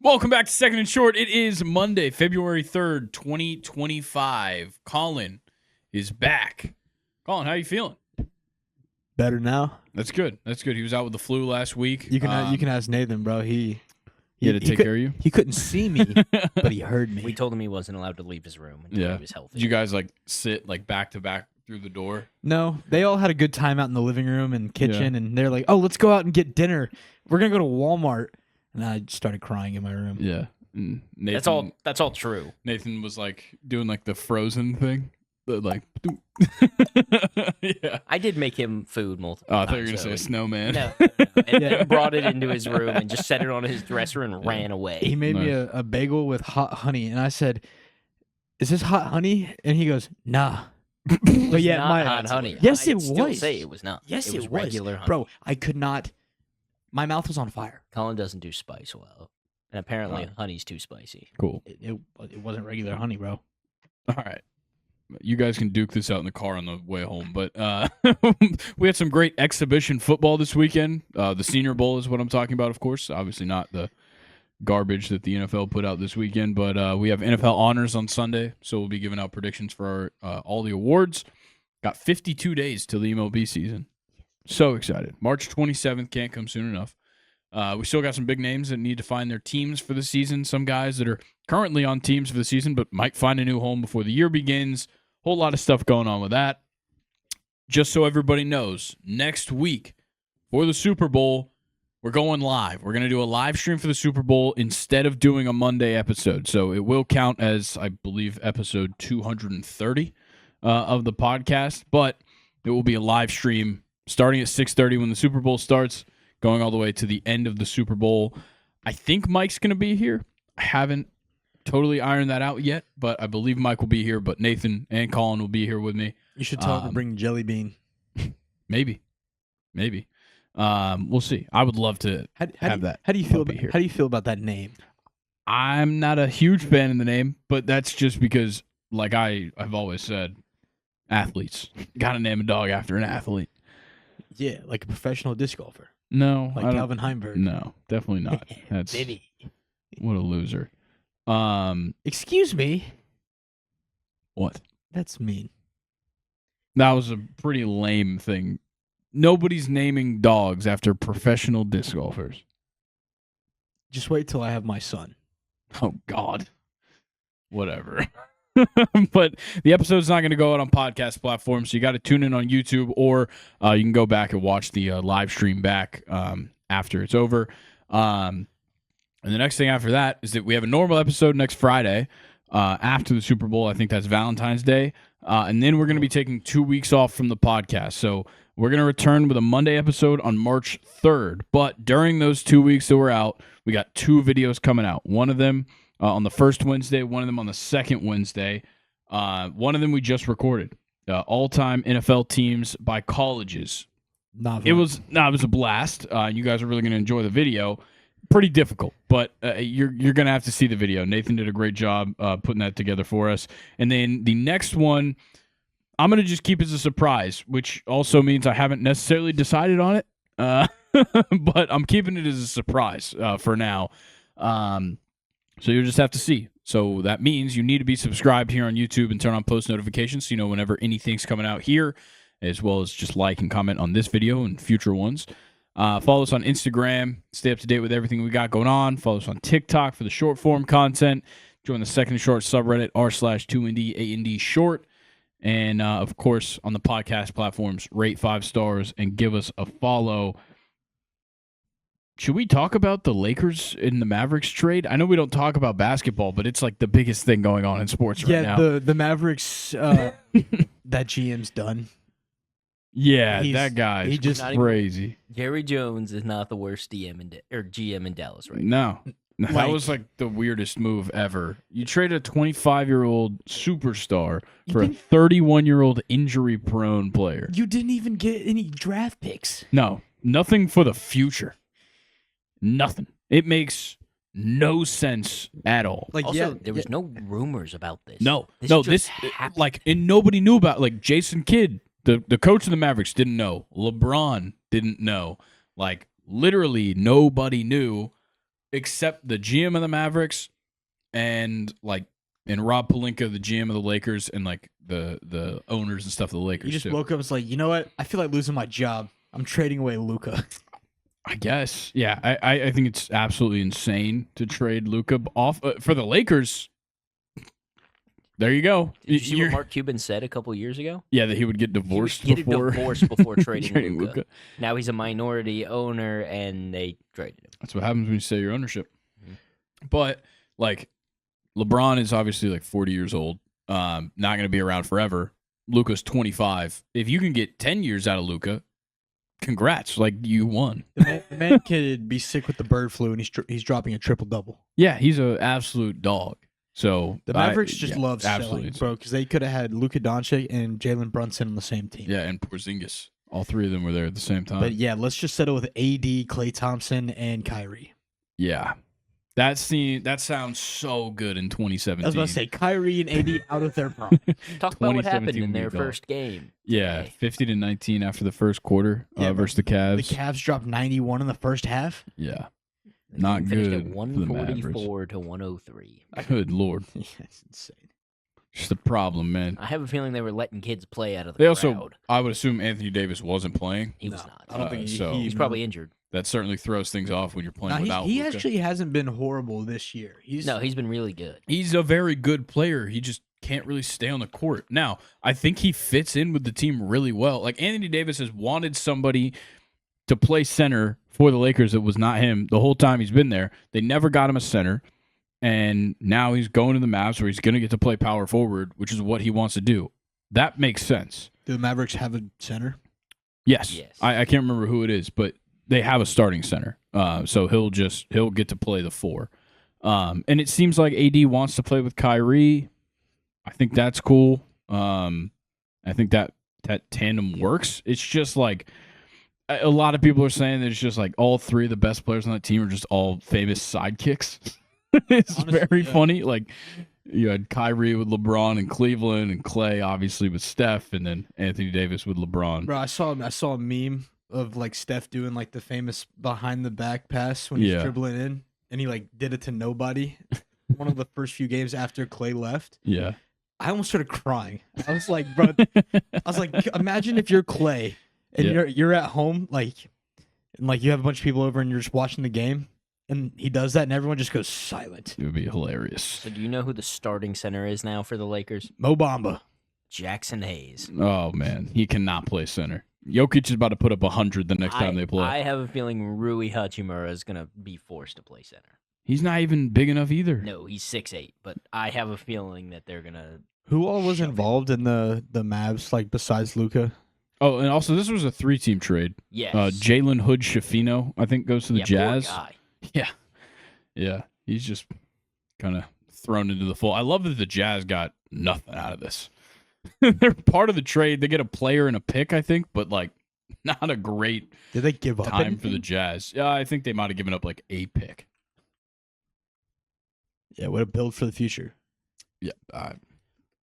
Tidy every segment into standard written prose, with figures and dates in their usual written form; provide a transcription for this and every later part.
Welcome back to Second and Short. It is Monday, February 3rd, 2025. Colin is back. Colin, how you feeling? Better now. That's good. That's good. He was out with the flu last week. You can ask Nathan, bro. He had to take care of you? He couldn't see me, but he heard me. We told him he wasn't allowed to leave his room until he was healthy. Did you guys sit back to back through the door? No, they all had a good time out in the living room and kitchen, and they're like, "Oh, let's go out and get dinner. We're gonna go to Walmart." And I started crying in my room. Yeah, and Nathan, that's all true. Nathan was doing the Frozen thing, yeah. I did make him food multiple Oh, I times. thought you were gonna say a snowman. No. And then brought it into his room and just set it on his dresser and ran away. He made me a bagel with hot honey, and I said, "Is this hot honey?" And he goes, "Nah." But yeah, not hot honey. Yes, I'd it still was. say it was not. Yes, it was regular honey. Bro, I could not. My mouth was on fire. Colin doesn't do spice well, and apparently honey's too spicy. Cool. It wasn't regular honey, bro. All right. You guys can duke this out in the car on the way home, but we had some great exhibition football this weekend. The Senior Bowl is what I'm talking about, of course. Obviously not the garbage that the NFL put out this weekend, but we have NFL honors on Sunday, so we'll be giving out predictions for all the awards. Got 52 days till the MLB season. So excited. March 27th can't come soon enough. We still got some big names that need to find their teams for the season. Some guys that are currently on teams for the season but might find a new home before the year begins. Whole lot of stuff going on with that. Just so everybody knows, next week for the Super Bowl, we're going live. We're going to do a live stream for the Super Bowl instead of doing a Monday episode. So it will count as, I believe, episode 230 of the podcast, but it will be a live stream starting at 6:30 when the Super Bowl starts, going all the way to the end of the Super Bowl. I think Mike's going to be here. I haven't totally ironed that out yet, but I believe Mike will be here, but Nathan and Colin will be here with me. You should tell him to bring Jelly Bean. Maybe. We'll see. I would love to have that. How do you feel about that name? I'm not a huge fan of the name, but that's just because, like I've always said, athletes. Got to name a dog after an athlete. Yeah, like a professional disc golfer. No. Like Calvin Heimberg. No, definitely not. That's what a loser. Excuse me. What? That's mean. That was a pretty lame thing. Nobody's naming dogs after professional disc golfers. Just wait till I have my son. Oh, God. Whatever. But the episode's not going to go out on podcast platforms, so you got to tune in on YouTube, or you can go back and watch the live stream back after it's over. And the next thing after that is that we have a normal episode next Friday after the Super Bowl. I think that's Valentine's Day. And then we're going to be taking 2 weeks off from the podcast. So we're going to return with a Monday episode on March 3rd. But during those 2 weeks that we're out, we got 2 videos coming out. One of them on the first Wednesday, one of them on the second Wednesday. One of them we just recorded. All-time NFL teams by colleges. It was a blast. You guys are really going to enjoy the video. Pretty difficult, but you're going to have to see the video. Nathan did a great job putting that together for us. And then the next one, I'm going to just keep as a surprise, which also means I haven't necessarily decided on it. But I'm keeping it as a surprise for now. So you'll just have to see. So that means you need to be subscribed here on YouTube and turn on post notifications so you know whenever anything's coming out here, as well as just like and comment on this video and future ones. Follow us on Instagram. Stay up to date with everything we got going on. Follow us on TikTok for the short form content. Join the Second and Short subreddit r/2ND short. And, of course, on the podcast platforms, rate 5 stars and give us a follow. Should we talk about the Lakers in the Mavericks trade? I know we don't talk about basketball, but it's like the biggest thing going on in sports right now. Yeah, the Mavericks, that GM's done. Yeah, that guy is just crazy. Jerry Jones is not the worst GM in Dallas right now. No. That was like the weirdest move ever. You traded a 25-year-old superstar for a 31-year-old injury-prone player. You didn't even get any draft picks. No, nothing for the future. Nothing. It makes no sense at all. Like, also, there was no rumors about this. This happened. And nobody knew about. Like, Jason Kidd, the coach of the Mavericks, didn't know. LeBron didn't know. Like, literally nobody knew except the GM of the Mavericks and Rob Pelinka, the GM of the Lakers, and like the owners and stuff of the Lakers. You just too. woke up and was like, you know what? I feel like losing my job. I'm trading away Luka. I guess. Yeah, I think it's absolutely insane to trade Luka off for the Lakers. There you go. Did you see what Mark Cuban said a couple years ago? Yeah, that he would get divorced He would get before a divorce before trading trading Luka. Luka. Now he's a minority owner, and they traded him. That's what happens when you sell your ownership. Mm-hmm. But like, LeBron is obviously like 40 years old. Not going to be around forever. Luka's 25. If you can get 10 years out of Luka, congrats! Like you won. The man could be sick with the bird flu, and he's dropping a triple double. Yeah, he's an absolute dog. So The Mavericks just love absolutely selling, bro, because they could have had Luka Doncic and Jalen Brunson on the same team. Yeah, and Porzingis. All three of them were there at the same time. But yeah, let's just settle with AD, Klay Thompson, and Kyrie. Yeah. That sounds so good in 2017. I was about to say Kyrie and AD out of their prime. Talk about what happened 2017 in their would be dope. first game. Yeah, today. 50-19 after the first quarter Yeah, versus the The Cavs. Cavs dropped 91 in the first half. Yeah. The Not game finished good at for the Mavericks. 144 to 103. Good Lord. Yeah, it's insane. Just a problem, man. I have a feeling they were letting kids play out of the They crowd. also, I would assume Anthony Davis wasn't playing. He was No, not. I don't think so- he He's probably injured. That certainly throws things off when you're playing No, without he Luka. actually hasn't been horrible this year. He's He's been really good. He's a very good player. He just can't really stay on the court. Now, I think he fits in with the team really well. Like Anthony Davis has wanted somebody to play center for the Lakers that was not him the whole time he's been there. They never got him a center. And now he's going to the Mavs where he's going to get to play power forward, which is what he wants to do. That makes sense. Do the Mavericks have a center? Yes. Yes. I can't remember who it is, but they have a starting center. So he'll get to play the 4. And it seems like AD wants to play with Kyrie. I think that's cool. I think that tandem works. It's just like a lot of people are saying that it's just like all three of the best players on that team are just all famous sidekicks. It's Honestly, very yeah. funny. Like you had Kyrie with LeBron in Cleveland, and Clay obviously with Steph, and then Anthony Davis with LeBron. Bro, I saw a meme of like Steph doing like the famous behind the back pass when he's Yeah. dribbling in, and he like did it to nobody. One of the first few games after Clay left. Yeah. I almost started crying. I was like, bro, imagine if you're Clay and Yeah. you're at home, and you have a bunch of people over and you're just watching the game, and he does that, and everyone just goes silent. It would be hilarious. So do you know who the starting center is now for the Lakers? Mo Bamba. Jackson Hayes. Oh man, he cannot play center. Jokic is about to put up 100 the next time they play. I have a feeling Rui Hachimura is going to be forced to play center. He's not even big enough either. No, he's 6'8", but I have a feeling that they're going to... Who all was Shove it. involved in the Mavs, like besides Luka? Oh, and also this was a 3-team trade. Yes. Jalen Hood Shafino, I think, goes to the Poor Jazz. guy. Yeah. He's just kind of thrown into the fold. I love that the Jazz got nothing out of this. They're part of the trade. They get a player and a pick, I think, but like not a great Did they give up time for the anything? Jazz. Yeah, I think they might have given up like a pick. Yeah, what a build for the future. Yeah.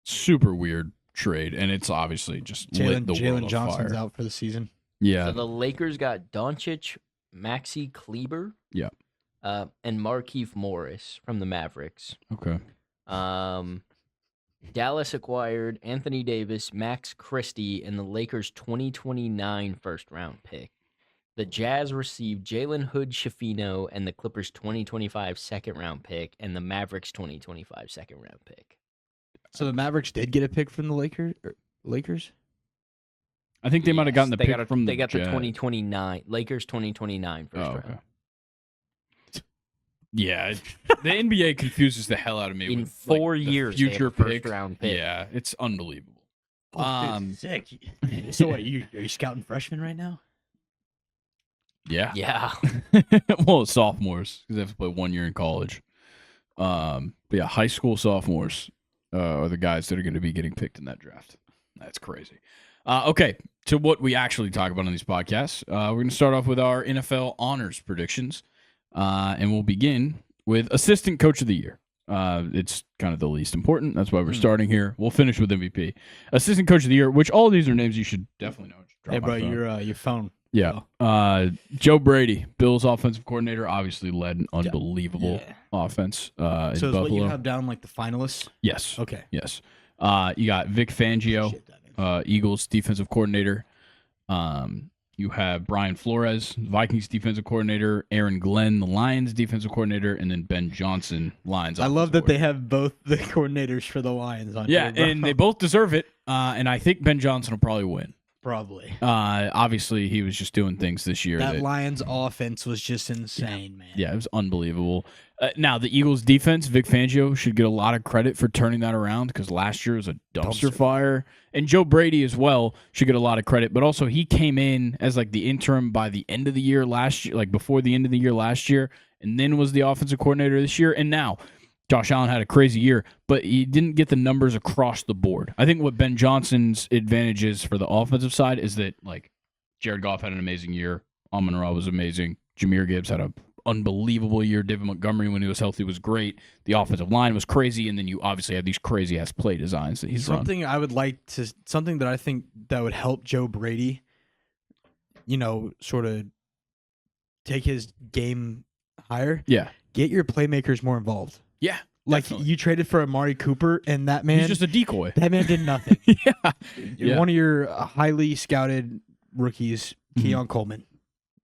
Super weird trade, and it's obviously just lit the world Jalen on Johnson's fire. out for the season. Yeah. So the Lakers got Doncic, Maxi Kleber, Yeah. and Markieff Morris from the Mavericks. Okay. Dallas acquired Anthony Davis, Max Christie, and the Lakers' 2029 first-round pick. The Jazz received Jalen Hood Shafino and the Clippers' 2025 second-round pick and the Mavericks' 2025 second-round pick. So the Mavericks did get a pick from the Lakers? I think they might have gotten the They pick got from They the got the Jazz. 2029 Lakers 2029 first Oh, round. okay. Yeah, the NBA confuses the hell out of me. In with, 4 the years, they have future a first pick. round pick. Yeah, it's unbelievable. Sick. So what, are you scouting freshmen right now? Yeah. Yeah. Well, sophomores because they have to play 1 year in college. But yeah, high school sophomores are the guys that are going to be getting picked in that draft. That's crazy. Okay, to what we actually talk about on these podcasts. We're going to start off with our NFL honors predictions, and we'll begin with Assistant Coach of the Year. It's kind of the least important. That's why we're starting here. We'll finish with MVP. Assistant Coach of the Year, which all of these are names you should definitely know. Drop Hey, my bro, phone. your phone. Yeah. Joe Brady, Bills offensive coordinator, obviously led an unbelievable offense in So is Buffalo. what you have down like the finalists? Yes. Okay. Yes. You got Vic Fangio, Eagles defensive coordinator. You have Brian Flores, Vikings defensive coordinator, Aaron Glenn, the Lions defensive coordinator, and then Ben Johnson, Lions. I love that they have both the coordinators for the Lions on Yeah, here, bro. and they both deserve it. And I think Ben Johnson will probably win. Probably. Obviously, he was just doing things this year. That Lions offense was just insane, man. Yeah, it was unbelievable. Now, the Eagles defense, Vic Fangio should get a lot of credit for turning that around because last year was a dumpster fire. And Joe Brady as well should get a lot of credit. But also, he came in as like the interim by the end of the year last year, like before the end of the year last year, and then was the offensive coordinator this year. And now, Josh Allen had a crazy year, but he didn't get the numbers across the board. I think what Ben Johnson's advantage is for the offensive side is that like Jared Goff had an amazing year. Amon-Ra was amazing. Jahmyr Gibbs had an unbelievable year. David Montgomery, when he was healthy, was great. The offensive line was crazy, and then you obviously have these crazy-ass play designs that he's something I would like to – something that I think that would help Joe Brady, you know, sort of take his game higher. Yeah. Get your playmakers more involved. Yeah. Like definitely. you traded for Amari Cooper, and that man – he's just a decoy. That man did nothing. Yeah. One of your highly scouted rookies, Keon Coleman,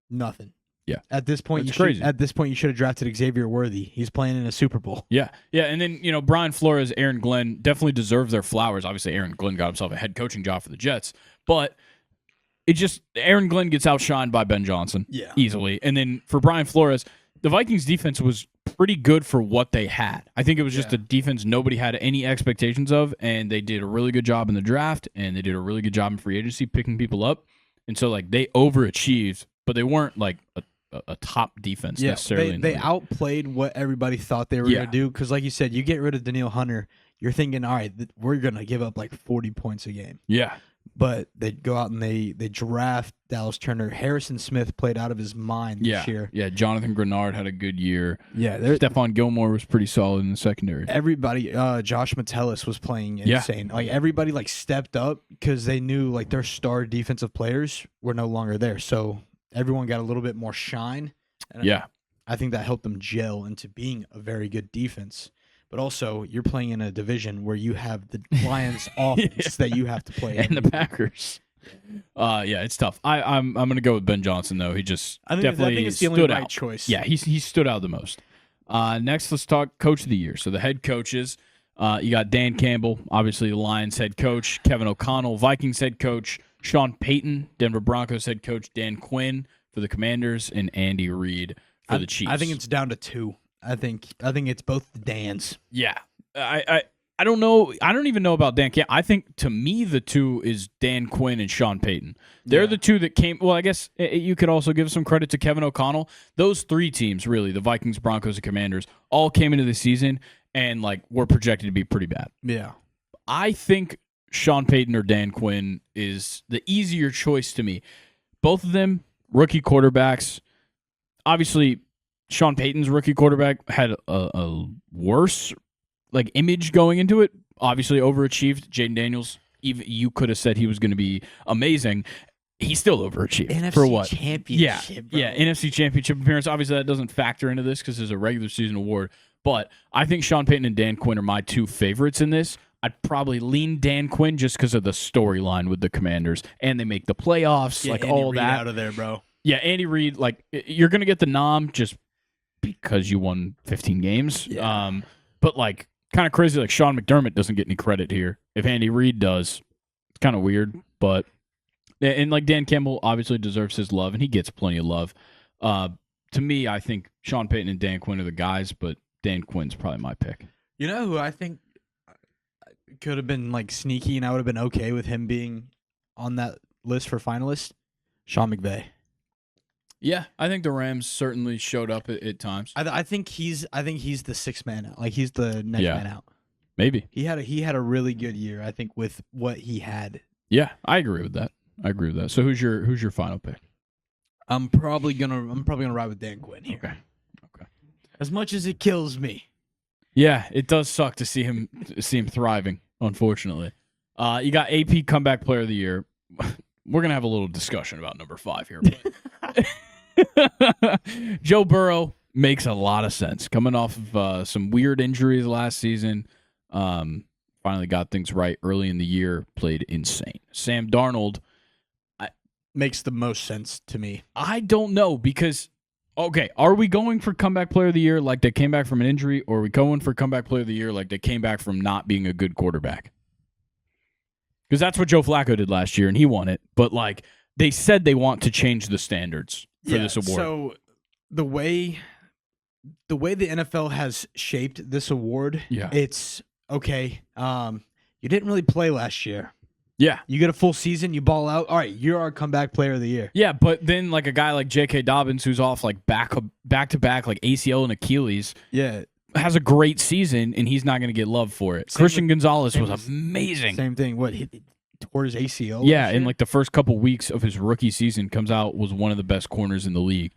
nothing. Yeah. At this point, That's you crazy. should. At this point, you should have drafted Xavier Worthy. He's playing in a Super Bowl. Yeah. Yeah. And then, you know, Brian Flores, Aaron Glenn definitely deserve their flowers. Obviously, Aaron Glenn got himself a head coaching job for the Jets, but it just Aaron Glenn gets outshined by Ben Johnson easily. And then for Brian Flores, the Vikings defense was pretty good for what they had. I think it was just a defense nobody had any expectations of, and they did a really good job in the draft, and they did a really good job in free agency picking people up. And so, like, they overachieved, but they weren't, like, a top defense necessarily. They outplayed what everybody thought they were going to do because, like you said, you get rid of Daniil Hunter, you're thinking, all right, we're going to give up, like, 40 points a game. Yeah. But they go out and they draft Dallas Turner. Harrison Smith played out of his mind this year. Yeah, Jonathan Grenard had a good year. Yeah, Stephon Gilmore was pretty solid in the secondary. Everybody, Josh Metellus was playing insane. Like everybody, like stepped up because they knew like their star defensive players were no longer there. So everyone got a little bit more shine. And I think that helped them gel into being a very good defense. But also, you're playing in a division where you have the Lions offense that you have to play and the Packers. Yeah, it's tough. I'm gonna go with Ben Johnson though. He just I think definitely it's the stood only out. right choice. Yeah, he stood out the most. Next, let's talk Coach of the Year. So the head coaches, you got Dan Campbell, obviously the Lions head coach, Kevin O'Connell, Vikings head coach, Sean Payton, Denver Broncos head coach, Dan Quinn for the Commanders, and Andy Reid for the Chiefs. I think it's down to two. I think it's both the Dans. Yeah, I don't know. I don't even know about Dan Campbell. I think to me the two is Dan Quinn and Sean Payton. They're the two that came. Well, I guess you could also give some credit to Kevin O'Connell. Those three teams, really, the Vikings, Broncos, and Commanders, all came into the season and like were projected to be pretty bad. Yeah, I think Sean Payton or Dan Quinn is the easier choice to me. Both of them rookie quarterbacks. Obviously, Sean Payton's rookie quarterback had a worse like image going into it. Obviously overachieved. Jaden Daniels, even you could have said he was going to be amazing. He still overachieved. NFC for what? Championship. Bro. Yeah, NFC Championship appearance. Obviously that doesn't factor into this because it's a regular season award. But I think Sean Payton and Dan Quinn are my two favorites in this. I'd probably lean Dan Quinn just because of the storyline with the Commanders, and they make the playoffs, Get like Andy all Reid that. out of there, bro. Yeah, Andy Reid, like you're going to get the nom just because you won 15 games. Yeah. But like kind of crazy, like Sean McDermott doesn't get any credit here. If Andy Reid does, it's kind of weird. But and like Dan Campbell obviously deserves his love, and he gets plenty of love. To me, I think Sean Payton and Dan Quinn are the guys, but Dan Quinn's probably my pick. You know who I think could have been like sneaky, and I would have been okay with him being on that list for finalists? Sean McVay. Yeah, I think the Rams certainly showed up at times. I think he's the sixth man out. Like he's the next man out. Maybe He had a really good year, I think, with what he had. Yeah, I agree with that. So who's your final pick? I'm probably gonna ride with Dan Quinn here. Okay. As much as it kills me. Yeah, it does suck to see him thriving. Unfortunately, you got AP Comeback Player of the Year. we're gonna have a little discussion about number 5 here. But Joe Burrow makes a lot of sense coming off of some weird injuries last season. Finally got things right early in the year. Played insane. Sam Darnold makes the most sense to me. I don't know because. Okay, are we going for comeback player of the year like they came back from an injury, or are we going for comeback player of the year like they came back from not being a good quarterback? Because that's what Joe Flacco did last year, and he won it. But, like, they said they want to change the standards for this award. So the way the NFL has shaped this award, it's, okay, you didn't really play last year. Yeah. You get a full season, you ball out. All right, you're our comeback player of the year. Yeah, but then like a guy like J.K. Dobbins who's off like back to back like ACL and Achilles has a great season and he's not going to get love for it. Christian Gonzalez was amazing. Same thing. What, he tore his ACL? Yeah, in like the first couple weeks of his rookie season comes out was one of the best corners in the league.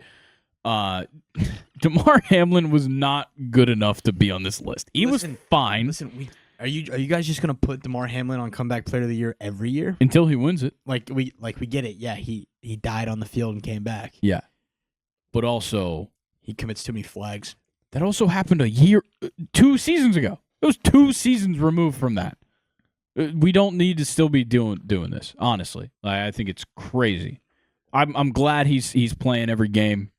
Damar Hamlin was not good enough to be on this list. He was fine. Listen, Are you guys just gonna put Damar Hamlin on comeback player of the year every year until he wins it? We get it. Yeah, he died on the field and came back. Yeah, but also he commits too many flags. That also happened 2 seasons ago. It was 2 seasons removed from that. We don't need to still be doing this. Honestly, I think it's crazy. I'm glad he's playing every game,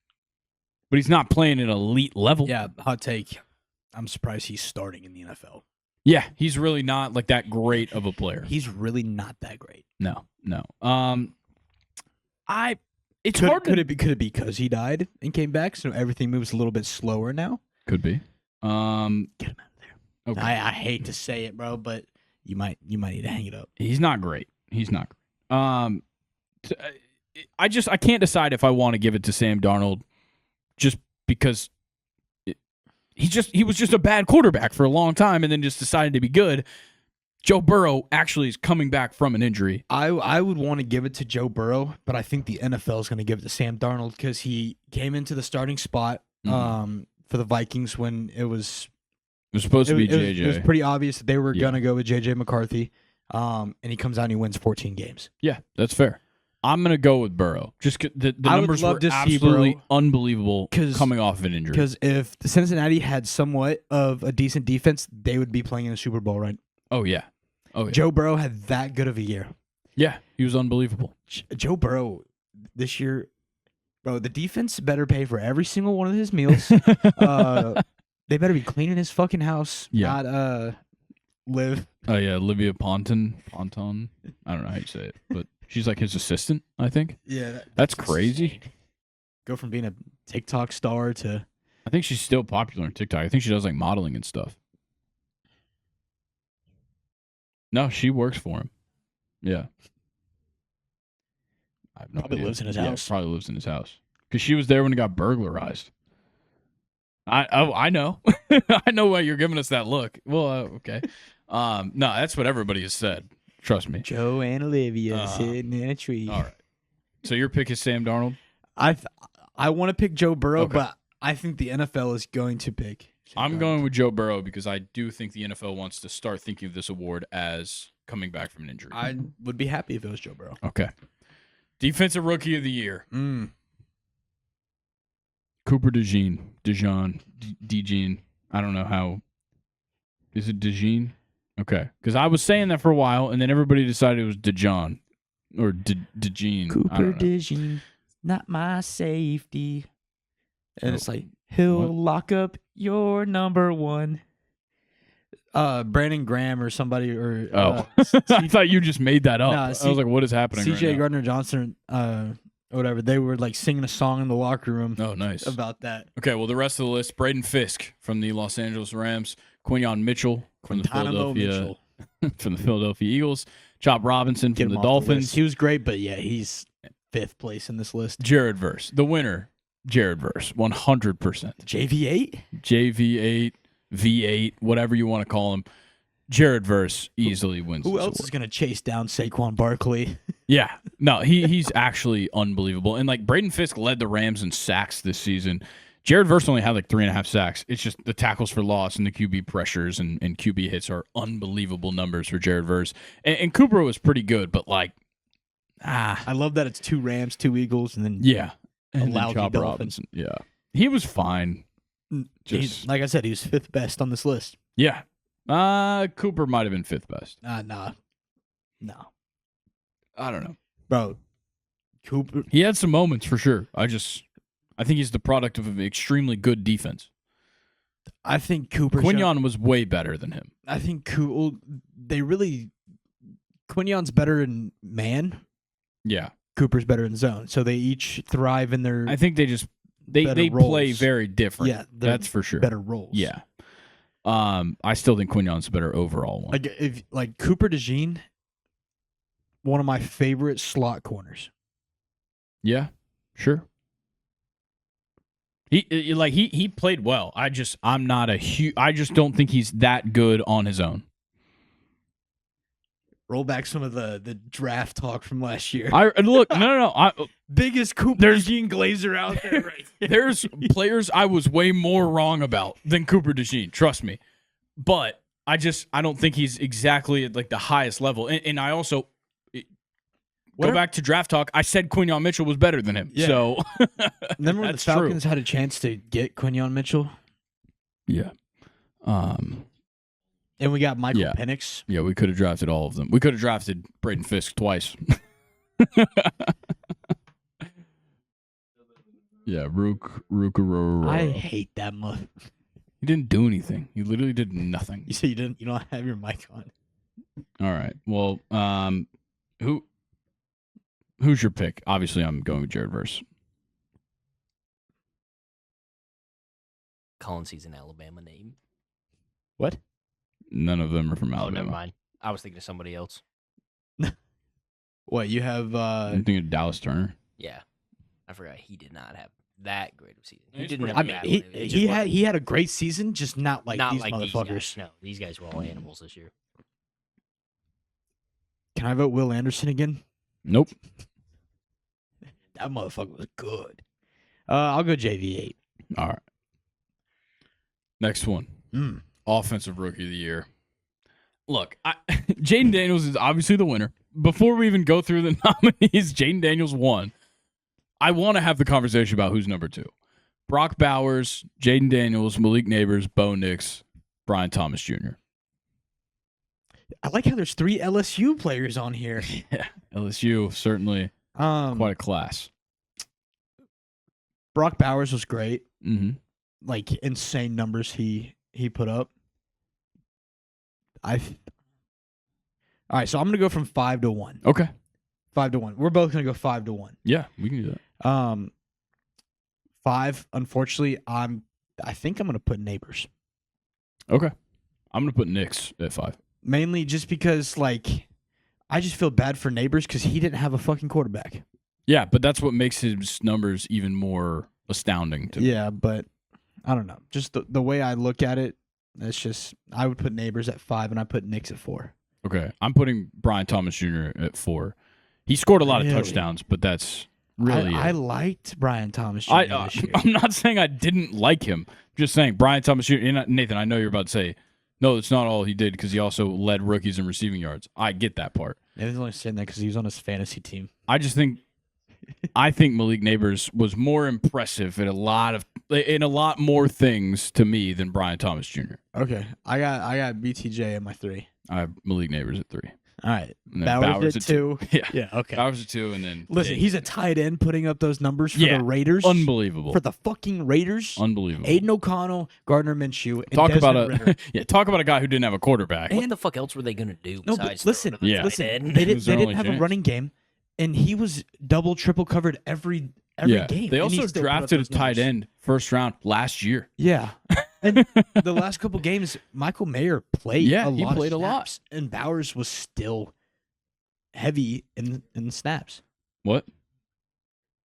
but he's not playing at an elite level. Yeah, hot take. I'm surprised he's starting in the NFL. Yeah, he's really not like that great of a player. He's really not that great. No. It's could, hard. Could it be because he died and came back, so everything moves a little bit slower now? Could be. Get him out of there. Okay. I hate to say it, bro, but you might need to hang it up. He's not great. I can't decide if I want to give it to Sam Darnold, just because. He was just a bad quarterback for a long time and then just decided to be good. Joe Burrow actually is coming back from an injury. I would want to give it to Joe Burrow, but I think the NFL is going to give it to Sam Darnold because he came into the starting spot for the Vikings when it was supposed to be JJ. It was pretty obvious that they were going to go with JJ McCarthy, and he comes out and he wins 14 games. Yeah, that's fair. I'm going to go with Burrow. Just the numbers were absolutely unbelievable coming off of an injury. Because if Cincinnati had somewhat of a decent defense, they would be playing in the Super Bowl, right? Oh, yeah. Joe Burrow had that good of a year. Yeah, he was unbelievable. Joe Burrow this year, bro, the defense better pay for every single one of his meals. They better be cleaning his fucking house, not Liv. Oh, yeah, Olivia Ponton. I don't know how you say it, but she's like his assistant, I think. Yeah. That's crazy. Insane. Go from being a TikTok star to... I think she's still popular on TikTok. I think she does like modeling and stuff. No, she works for him. Yeah. I have no probably idea. Lives in his house. Probably lives in his house. Because she was there when it got burglarized. I know. I know why you're giving us that look. Well, okay. No, that's what everybody has said. Trust me. Joe and Olivia sitting in a tree. All right. So your pick is Sam Darnold? I want to pick Joe Burrow, but I think the NFL is going to pick I'm going with Joe Burrow because I do think the NFL wants to start thinking of this award as coming back from an injury. I would be happy if it was Joe Burrow. Okay. Defensive Rookie of the Year. Cooper DeJean. I don't know how. Is it DeJean? Okay. Because I was saying that for a while, and then everybody decided it was DeJohn. Or DeJean. Cooper DeJean, not my safety. And it's like, he'll lock up your number one. Brandon Graham or somebody. I thought you just made that up. I was like, what is happening right now? CJ Gardner-Johnson, whatever. They were like singing a song in the locker room. Oh, nice. About that. Okay, well, the rest of the list, Braden Fisk from the Los Angeles Rams, Quinyon Mitchell from the Philadelphia Eagles, Chop Robinson from the Dolphins. He was great, but yeah, he's 5th place in this list. Jared Verse, the winner. Jared Verse, 100%. JV8? JV8, V8, whatever you want to call him. Jared Verse easily wins. Who else is going to chase down Saquon Barkley? Yeah. No, he's actually unbelievable. And like Braden Fisk led the Rams in sacks this season. Jared Verse only had like 3.5 sacks. It's just the tackles for loss and the QB pressures and QB hits are unbelievable numbers for Jared Verse. And Cooper was pretty good, but like I love that it's 2 Rams, 2 Eagles, and then Yeah. a And then lousy Chopper Dolphin. Robinson. Yeah. He was fine. Like I said, he was 5th best on this list. Yeah. Cooper might have been 5th best. Nah. I don't know. Bro, Cooper. He had some moments for sure. I think he's the product of an extremely good defense. I think Cooper. Quinyon was way better than him. I think Quinyon's better in man. Yeah. Cooper's better in zone. So they each thrive in their I think they play roles. very different. Yeah, that's for sure. better roles. Yeah. I still think Quinyon's a better overall one. Like Cooper DeJean, one of my favorite slot corners. Yeah, sure. He played well. I just don't think he's that good on his own. Roll back some of the draft talk from last year. No. Biggest Cooper DeJean glazer out there. Right there. There's players I was way more wrong about than Cooper DeJean. Trust me, but I don't think he's exactly at like the highest level. And I also go back to draft talk. I said Quinyon Mitchell was better than him. Yeah. So remember when the Falcons had a chance to get Quinyon Mitchell? Yeah. And we got Michael Penix. Yeah, we could have drafted all of them. We could have drafted Braden Fisk twice. Yeah, Rook. I hate that month. He didn't do anything. He literally did nothing. You say you didn't. You don't have your mic on. All right. Well, who's your pick? Obviously, I'm going with Jared Verse. Collins, he's an Alabama name. What? None of them are from Oh, Alabama. never mind. I was thinking of somebody else. What, you have I'm thinking of Dallas Turner. Yeah, I forgot he did not have that great of a season. He He's didn't pretty have. I a mean, bad one. he had a great season, just not like not these like motherfuckers. These guys. No, these guys were all animals this year. Can I vote Will Anderson again? Nope. That motherfucker was good. I'll go JV8. All right. Next one. Offensive Rookie of the Year. Look, Jaden Daniels is obviously the winner. Before we even go through the nominees, Jaden Daniels won. I want to have the conversation about who's number 2. Brock Bowers, Jaden Daniels, Malik Neighbors, Bo Nix, Brian Thomas Jr. I like how there's 3 LSU players on here. Yeah, LSU, certainly quite a class. Brock Bowers was great. Mm-hmm. Like, insane numbers he put up. All right, so I'm going to go from 5 to 1. Okay. 5 to 1. We're both going to go 5 to 1. Yeah, we can do that. 5, unfortunately, I think I'm going to put Neighbors. Okay. I'm going to put Nix at 5. Mainly just because, like, I just feel bad for Neighbors because he didn't have a fucking quarterback. Yeah, but that's what makes his numbers even more astounding to me. Yeah, but I don't know. Just the way I look at it, it's just I would put Neighbors at 5 and I put Nix at 4. Okay. I'm putting Brian Thomas Jr. at 4. He scored a lot of Really? touchdowns, but that's really I it. liked Brian Thomas Jr. this year. I'm not saying I didn't like him. I'm just saying Brian Thomas Jr. and Nathan, I know you're about to say, no, that's not all he did because he also led rookies in receiving yards. I get that part. Nathan's only saying that because he was on his fantasy team. I think Malik Neighbors was more impressive in a lot more things to me than Brian Thomas Jr. Okay, I got BTJ at my 3. I have Malik Neighbors at 3. All right, And then Bowers at 2. Yeah, Okay. Bowers at 2, and then Listen, he's a tight end putting up those numbers for Yeah, the Raiders. unbelievable, For the fucking Raiders. unbelievable. Aiden O'Connell, Gardner Minshew, and Talk Desmond about Ridder. talk about a guy who didn't have a quarterback. What the fuck else were they gonna do? No, Besides but listen, throw to the tight listen. end? They It was their didn't only have a chance. running game, and he was double, triple covered every Yeah, game. they and he also still put up drafted a those tight numbers. end first round last year. Yeah, and the last couple games, Michael Mayer played. Yeah, a he lot played a of lot. snaps, and Bowers was still heavy in the snaps. What?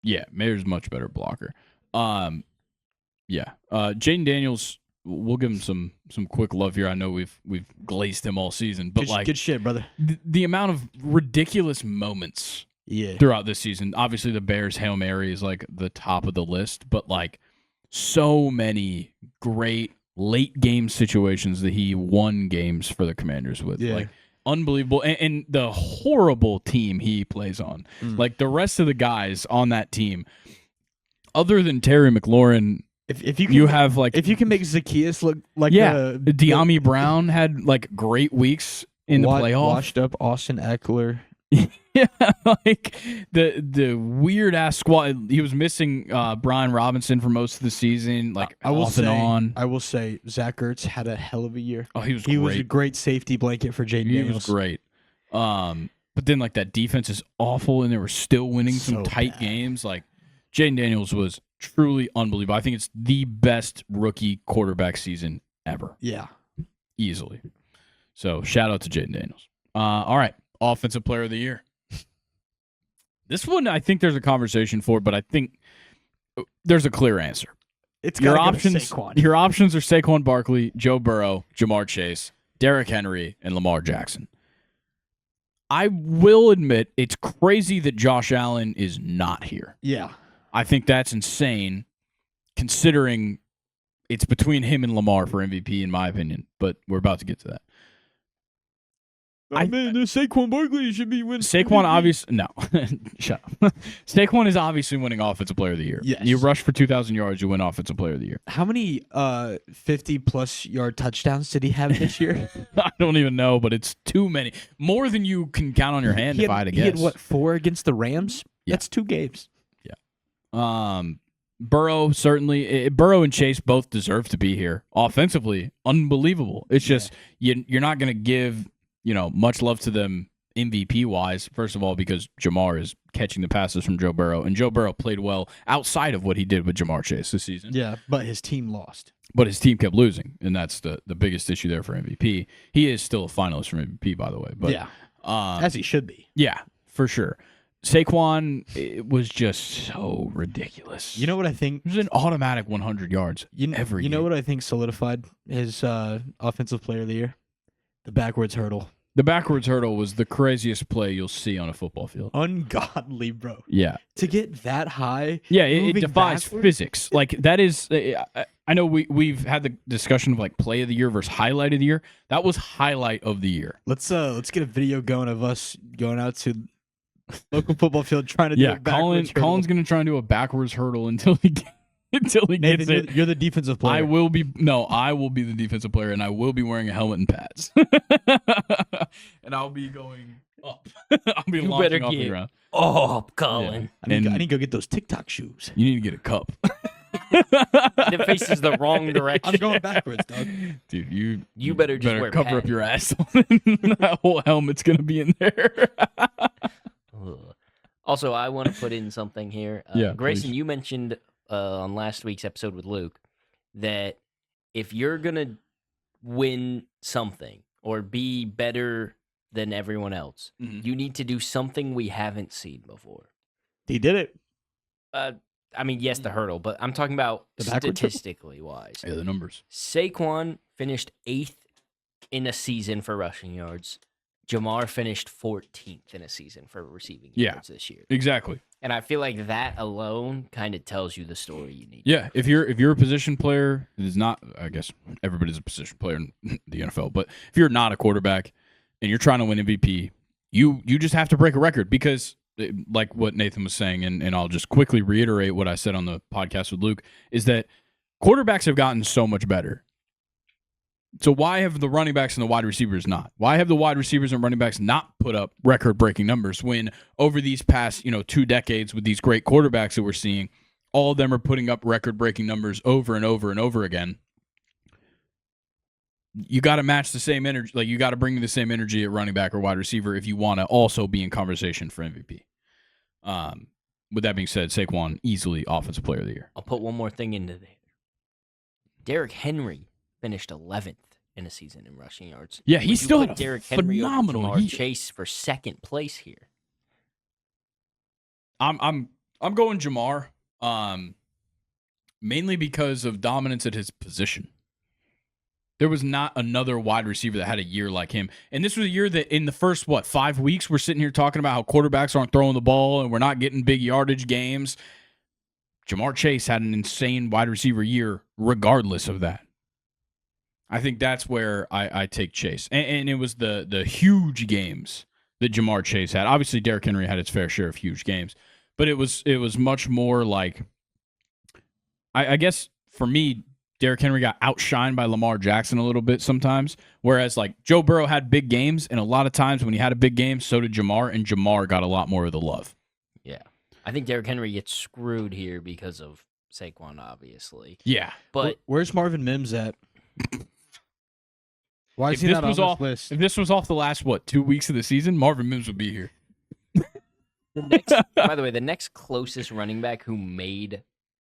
Yeah, Mayer's much better blocker. Yeah. Jaden Daniels, we'll give him some quick love here. I know we've glazed him all season, but Good shit, brother. the amount of ridiculous moments Yeah, throughout this season. Obviously, the Bears Hail Mary is like the top of the list, but like so many great late game situations that he won games for the Commanders with. Yeah. Like unbelievable. And the horrible team he plays on. Like the rest of the guys on that team, other than Terry McLaurin, if you can make Zacchaeus look like De'Ami Brown had like great weeks in the playoffs. Washed up Austin Eckler. Yeah, like the weird ass squad. He was missing Brian Robinson for most of the season. Like I will off say, and on. I will say Zach Ertz had a hell of a year. Oh, he was a great safety blanket for Jaden Daniels. He was great. But then like that defense is awful, and they were still winning some tight games. Like Jaden Daniels was truly unbelievable. I think it's the best rookie quarterback season ever. Yeah, easily. So shout out to Jaden Daniels. All right. Offensive Player of the Year. This one, I think there's a conversation for, but I think there's a clear answer. It's your options. Your options are Saquon Barkley, Joe Burrow, Jamar Chase, Derrick Henry, and Lamar Jackson. I will admit it's crazy that Josh Allen is not here. Yeah, I think that's insane, considering it's between him and Lamar for MVP, in my opinion. But we're about to get to that. Saquon Barkley should be winning. Saquon obviously no, shut up. Saquon is obviously winning Offensive Player of the Year. Yes. You rush for 2,000 yards, you win Offensive Player of the Year. How many 50-plus yard touchdowns did he have this year? I don't even know, but it's too many. More than you can count on your hand. If I had to guess, he had 4 against the Rams? Yeah. That's 2 games. Yeah. Burrow certainly. Burrow and Chase both deserve to be here. Offensively, unbelievable. It's just you're not going to give much love to them MVP-wise, first of all, because Jamar is catching the passes from Joe Burrow, and Joe Burrow played well outside of what he did with Jamar Chase this season. Yeah, but his team lost. But his team kept losing, and that's the biggest issue there for MVP. He is still a finalist for MVP, by the way. But, yeah, as he should be. Yeah, for sure. Saquon, it was just so ridiculous. You know what I think? It was an automatic 100 yards every game. You know what I think solidified his Offensive Player of the Year? The backwards hurdle. The backwards hurdle was the craziest play you'll see on a football field. Ungodly, bro. Yeah. To get that high. Yeah, it defies physics. Like, that is, I know we've had the discussion of like play of the year versus highlight of the year. That was highlight of the year. Let's get a video going of us going out to local football field trying to do a backwards hurdle. Colin's going to try and do a backwards hurdle until he gets it. You're the defensive player. I will be the defensive player, and I will be wearing a helmet and pads. And I'll be going up. I'll be launching off the ground. Oh, Colin. Yeah. I need to go get those TikTok shoes. You need to get a cup. It faces the wrong direction. I'm going backwards, dog. Dude, you better just wear cover up your ass. That whole helmet's going to be in there. Also, I want to put in something here. Grayson, you mentioned on last week's episode with Luke that if you're going to win something or be better than everyone else, you need to do something we haven't seen before. He did it. I mean, yes, the hurdle, but I'm talking about statistically wise. Yeah, the numbers. Saquon finished 8th in a season for rushing yards. Jamar finished 14th in a season for receiving yards this year. Exactly. And I feel like that alone kind of tells you the story you need. Yeah, if you're a position player, it is not. I guess everybody's a position player in the NFL, but if you're not a quarterback and you're trying to win MVP, you just have to break a record because, like what Nathan was saying, and I'll just quickly reiterate what I said on the podcast with Luke, is that quarterbacks have gotten so much better. So why have the running backs and the wide receivers not? Why have the wide receivers and running backs not put up record-breaking numbers when over these past 2 decades with these great quarterbacks that we're seeing, all of them are putting up record-breaking numbers over and over and over again? You got to match the same energy. Like, you got to bring the same energy at running back or wide receiver if you want to also be in conversation for MVP. With that being said, Saquon, easily Offensive Player of the Year. I'll put one more thing into there. Derrick Henry finished 11th in a season in rushing yards. Yeah, he's still had a Derrick Henry phenomenal over Jamar Chase for 2nd place here. I'm going Jamar, mainly because of dominance at his position. There was not another wide receiver that had a year like him. And this was a year that in the first, 5 weeks, we're sitting here talking about how quarterbacks aren't throwing the ball and we're not getting big yardage games. Jamar Chase had an insane wide receiver year regardless of that. I think that's where I take Chase. And it was the huge games that Jamar Chase had. Obviously, Derrick Henry had its fair share of huge games, but it was much more like, I guess for me, Derrick Henry got outshined by Lamar Jackson a little bit sometimes, whereas like Joe Burrow had big games, and a lot of times when he had a big game, so did Jamar, and Jamar got a lot more of the love. Yeah. I think Derrick Henry gets screwed here because of Saquon, obviously. Yeah. But where's Marvin Mims at? Why is he not on this list? If this was off the last, 2 weeks of the season, Marvin Mims would be here. By the way, the next closest running back who made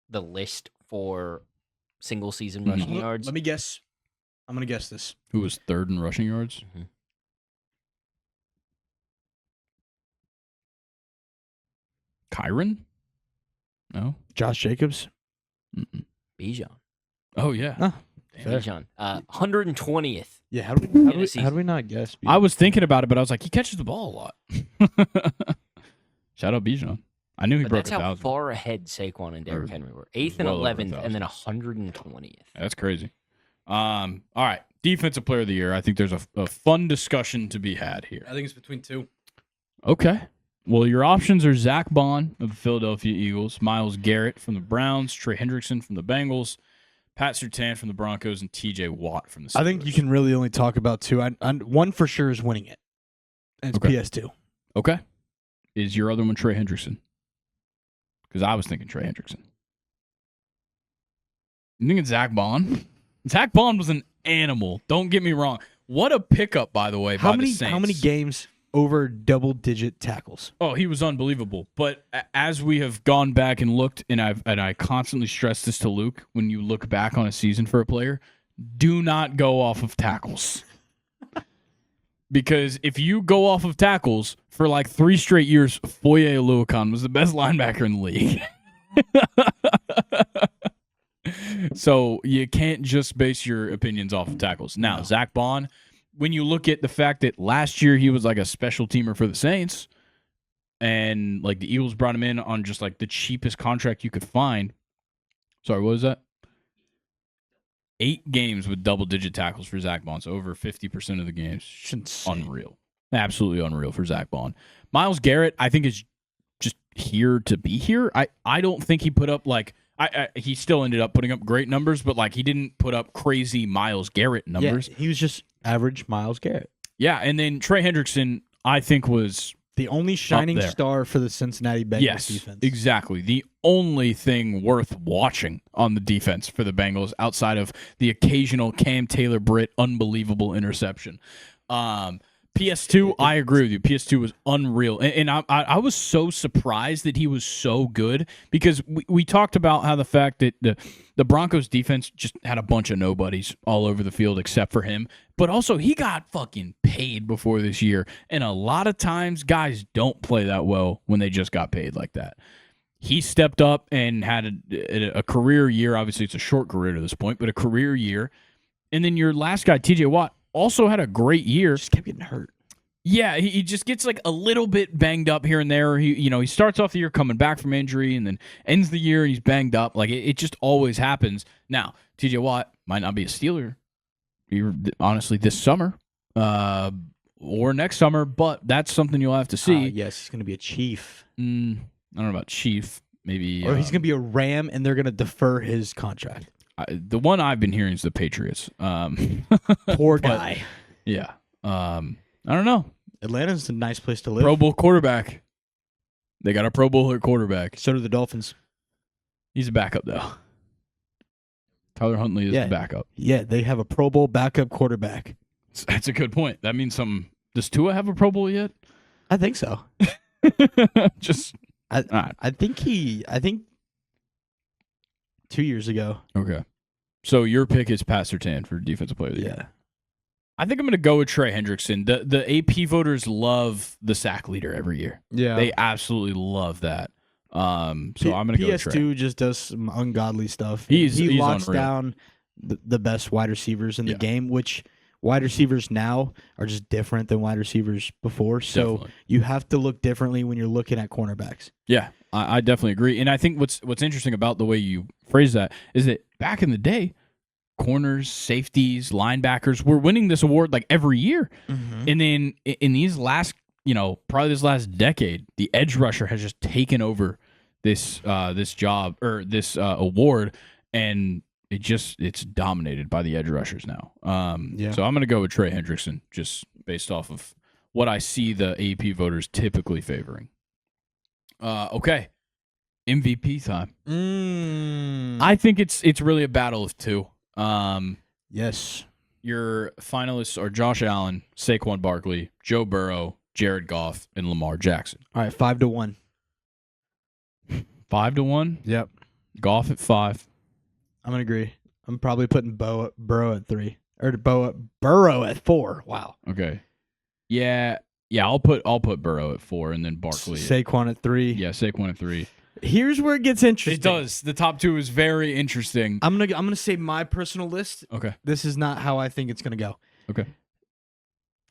the list for single season rushing yards. Let me guess. I'm going to guess this. Who was third in rushing yards? Mm-hmm. Kyron? No. Josh Jacobs? Bijan. Oh, yeah. Oh, Bijan. 120th. Yeah, how do we not guess? I was thinking about it, but I was like, he catches the ball a lot. Shout out Bijan. I knew he broke 1,000. That's how far ahead Saquon and Derrick Henry were. 8th and 11th, and then 120th. That's crazy. All right. Defensive player of the year. I think there's a fun discussion to be had here. I think it's between two. Okay. Well, your options are Zach Bond of the Philadelphia Eagles, Myles Garrett from the Browns, Trey Hendrickson from the Bengals, Pat Surtain from the Broncos, and T.J. Watt from the Steelers. I think you can really only talk about two. One for sure is winning it. And it's PS2. Okay. Is your other one Trey Hendrickson? Because I was thinking Trey Hendrickson. You think it's Zach Bond? Zach Bond was an animal. Don't get me wrong. What a pickup, by the way, by the Saints. How many games over double-digit tackles? Oh, he was unbelievable. But as we have gone back and looked, and I constantly stress this to Luke, when you look back on a season for a player, do not go off of tackles. Because if you go off of tackles for like 3 straight years, Foye Oluokun was the best linebacker in the league. So you can't just base your opinions off of tackles. Now, Zach Bond, when you look at the fact that last year he was like a special teamer for the Saints, and like the Eagles brought him in on just like the cheapest contract you could find. Sorry, what was that? 8 games with double-digit tackles for Zach Bond, so over 50% of the games. Unreal. Absolutely unreal for Zach Bond. Myles Garrett, I think, is just here to be here. I don't think he put up, like, he still ended up putting up great numbers, but, like, he didn't put up crazy Myles Garrett numbers. Yeah, he was just average Myles Garrett. Yeah, and then Trey Hendrickson, I think, was the only shining star for the Cincinnati Bengals defense. Exactly. The only thing worth watching on the defense for the Bengals outside of the occasional Cam Taylor-Britt unbelievable interception. PS2, I agree with you. PS2 was unreal. And I was so surprised that he was so good because we talked about how the fact that the Broncos defense just had a bunch of nobodies all over the field except for him. But also, he got fucking paid before this year. And a lot of times, guys don't play that well when they just got paid like that. He stepped up and had a career year. Obviously, it's a short career to this point, but a career year. And then your last guy, T.J. Watt, also had a great year. Just kept getting hurt. Yeah, he just gets like a little bit banged up here and there. He starts off the year coming back from injury and then ends the year and he's banged up. Like it just always happens. Now, T.J. Watt might not be a Steeler, honestly, this summer or next summer, but that's something you'll have to see. Yes, he's going to be a Chief. I don't know about Chief. Maybe, or he's going to be a Ram and they're going to defer his contract. The one I've been hearing is the Patriots. Poor guy. Yeah. I don't know. Atlanta's a nice place to live. Pro Bowl quarterback. They got a Pro Bowler quarterback. So do the Dolphins. He's a backup, though. Tyler Huntley is the backup. Yeah, they have a Pro Bowl backup quarterback. That's a good point. That means something. Does Tua have a Pro Bowl yet? I think so. I think 2 years ago. Okay. So your pick is Pat Surtain for Defensive Player of the Year. I think I'm going to go with Trey Hendrickson. The AP voters love the sack leader every year. Yeah. They absolutely love that. So I'm going to go with Trey. PS2 just does some ungodly stuff. He's locks unreal. down the best wide receivers in the game, which wide receivers now are just different than wide receivers before. So Definitely. You have to look differently when you're looking at cornerbacks. Yeah, I definitely agree. And I think what's interesting about the way you phrase that is that back in the day, corners, safeties, linebackers. We're winning this award like every year. Mm-hmm. And then in these last, probably this last decade, the edge rusher has just taken over this job or this award, and it's dominated by the edge rushers now. So I'm going to go with Trey Hendrickson just based off of what I see the AP voters typically favoring. Okay. MVP time. I think it's really a battle of two. Yes. Your finalists are Josh Allen, Saquon Barkley, Joe Burrow, Jared Goff, and Lamar Jackson. All right, 5-1. 5-1? Yep. Goff at 5. I'm gonna agree. I'm probably putting Burrow at 3 or Burrow at 4. Wow. Okay. Yeah. I'll put Burrow at 4 and then Barkley. Saquon at 3. Yeah, Saquon at 3. Here's where it gets interesting. It does. The top 2 is very interesting. I'm gonna say my personal list. Okay. This is not how I think it's gonna go. Okay.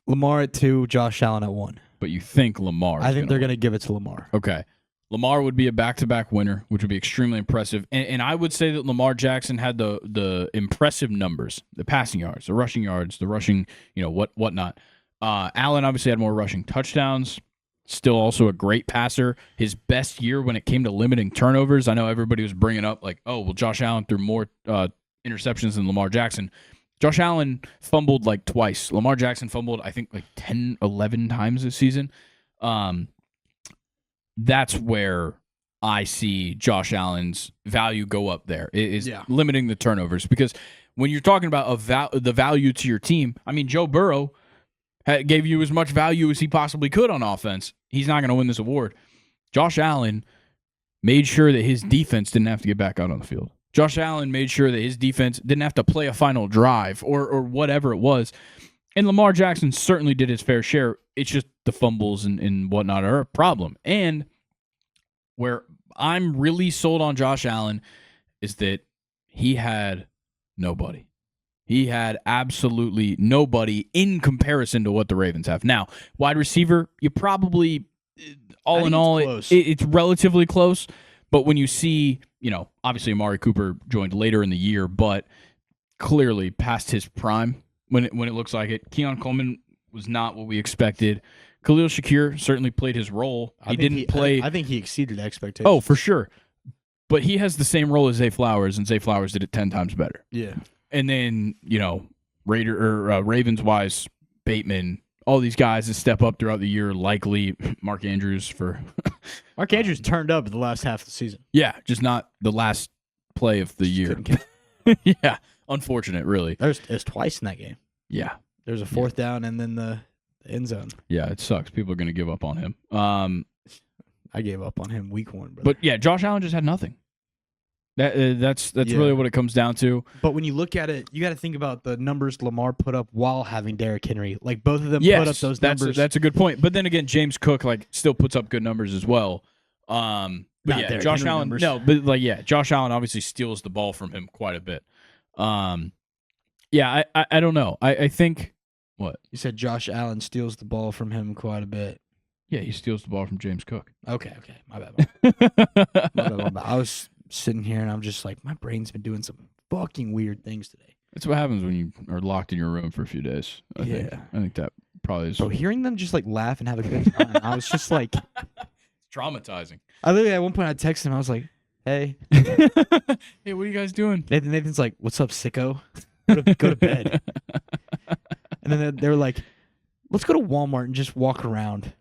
Lamar at 2, Josh Allen at 1. But you think Lamar? I think they're gonna give it to Lamar. Okay. Lamar would be a back-to-back winner, which would be extremely impressive. And I would say that Lamar Jackson had the impressive numbers, the passing yards, the rushing yards, the rushing, whatnot. Allen obviously had more rushing touchdowns. Still also a great passer. His best year when it came to limiting turnovers. I know everybody was bringing up like, oh, well, Josh Allen threw more interceptions than Lamar Jackson. Josh Allen fumbled like twice. Lamar Jackson fumbled, I think, like 10, 11 times this season. That's where I see Josh Allen's value go up there, is limiting the turnovers. Because when you're talking about the value to your team, I mean, Joe Burrow gave you as much value as he possibly could on offense. He's not going to win this award. Josh Allen made sure that his defense didn't have to get back out on the field. Josh Allen made sure that his defense didn't have to play a final drive or whatever it was. And Lamar Jackson certainly did his fair share. It's just the fumbles and whatnot are a problem. And where I'm really sold on Josh Allen is that he had nobody. He had absolutely nobody in comparison to what the Ravens have. Now, wide receiver, you probably, all in all, it's relatively close. But when you see, obviously Amari Cooper joined later in the year, but clearly past his prime when it looks like it. Keon Coleman was not what we expected. Khalil Shakir certainly played his role. He didn't play. I think he exceeded expectations. Oh, for sure. But he has the same role as Zay Flowers, and Zay Flowers did it 10 times better. Yeah. And then, Ravens-wise, Bateman, all these guys that step up throughout the year, likely Mark Andrews for... Mark Andrews turned up in the last half of the season. Yeah, just not the last play of the year. Yeah, unfortunate, really. There's twice in that game. Yeah. There's a fourth down and then the end zone. Yeah, it sucks. People are going to give up on him. I gave up on him week 1, brother. But, yeah, Josh Allen just had nothing. That's really what it comes down to. But when you look at it, you got to think about the numbers Lamar put up while having Derrick Henry. Like both of them put up those numbers. That's a good point. But then again, James Cook still puts up good numbers as well. But yeah, Josh Allen. Numbers. No, but Josh Allen obviously steals the ball from him quite a bit. Yeah, I don't know. I think what you said. Josh Allen steals the ball from him quite a bit. Yeah, he steals the ball from James Cook. Okay, my bad. I was sitting here and I'm just like, my brain's been doing some fucking weird things today. That's what happens when you are locked in your room for a few days. I think that probably is. So hearing them just like laugh and have a good time, I was just like, it's traumatizing. I literally at one point I texted him. I was like, hey, hey, what are you guys doing? Nathan's like, what's up, sicko? Go to bed. And then they were like, let's go to Walmart and just walk around.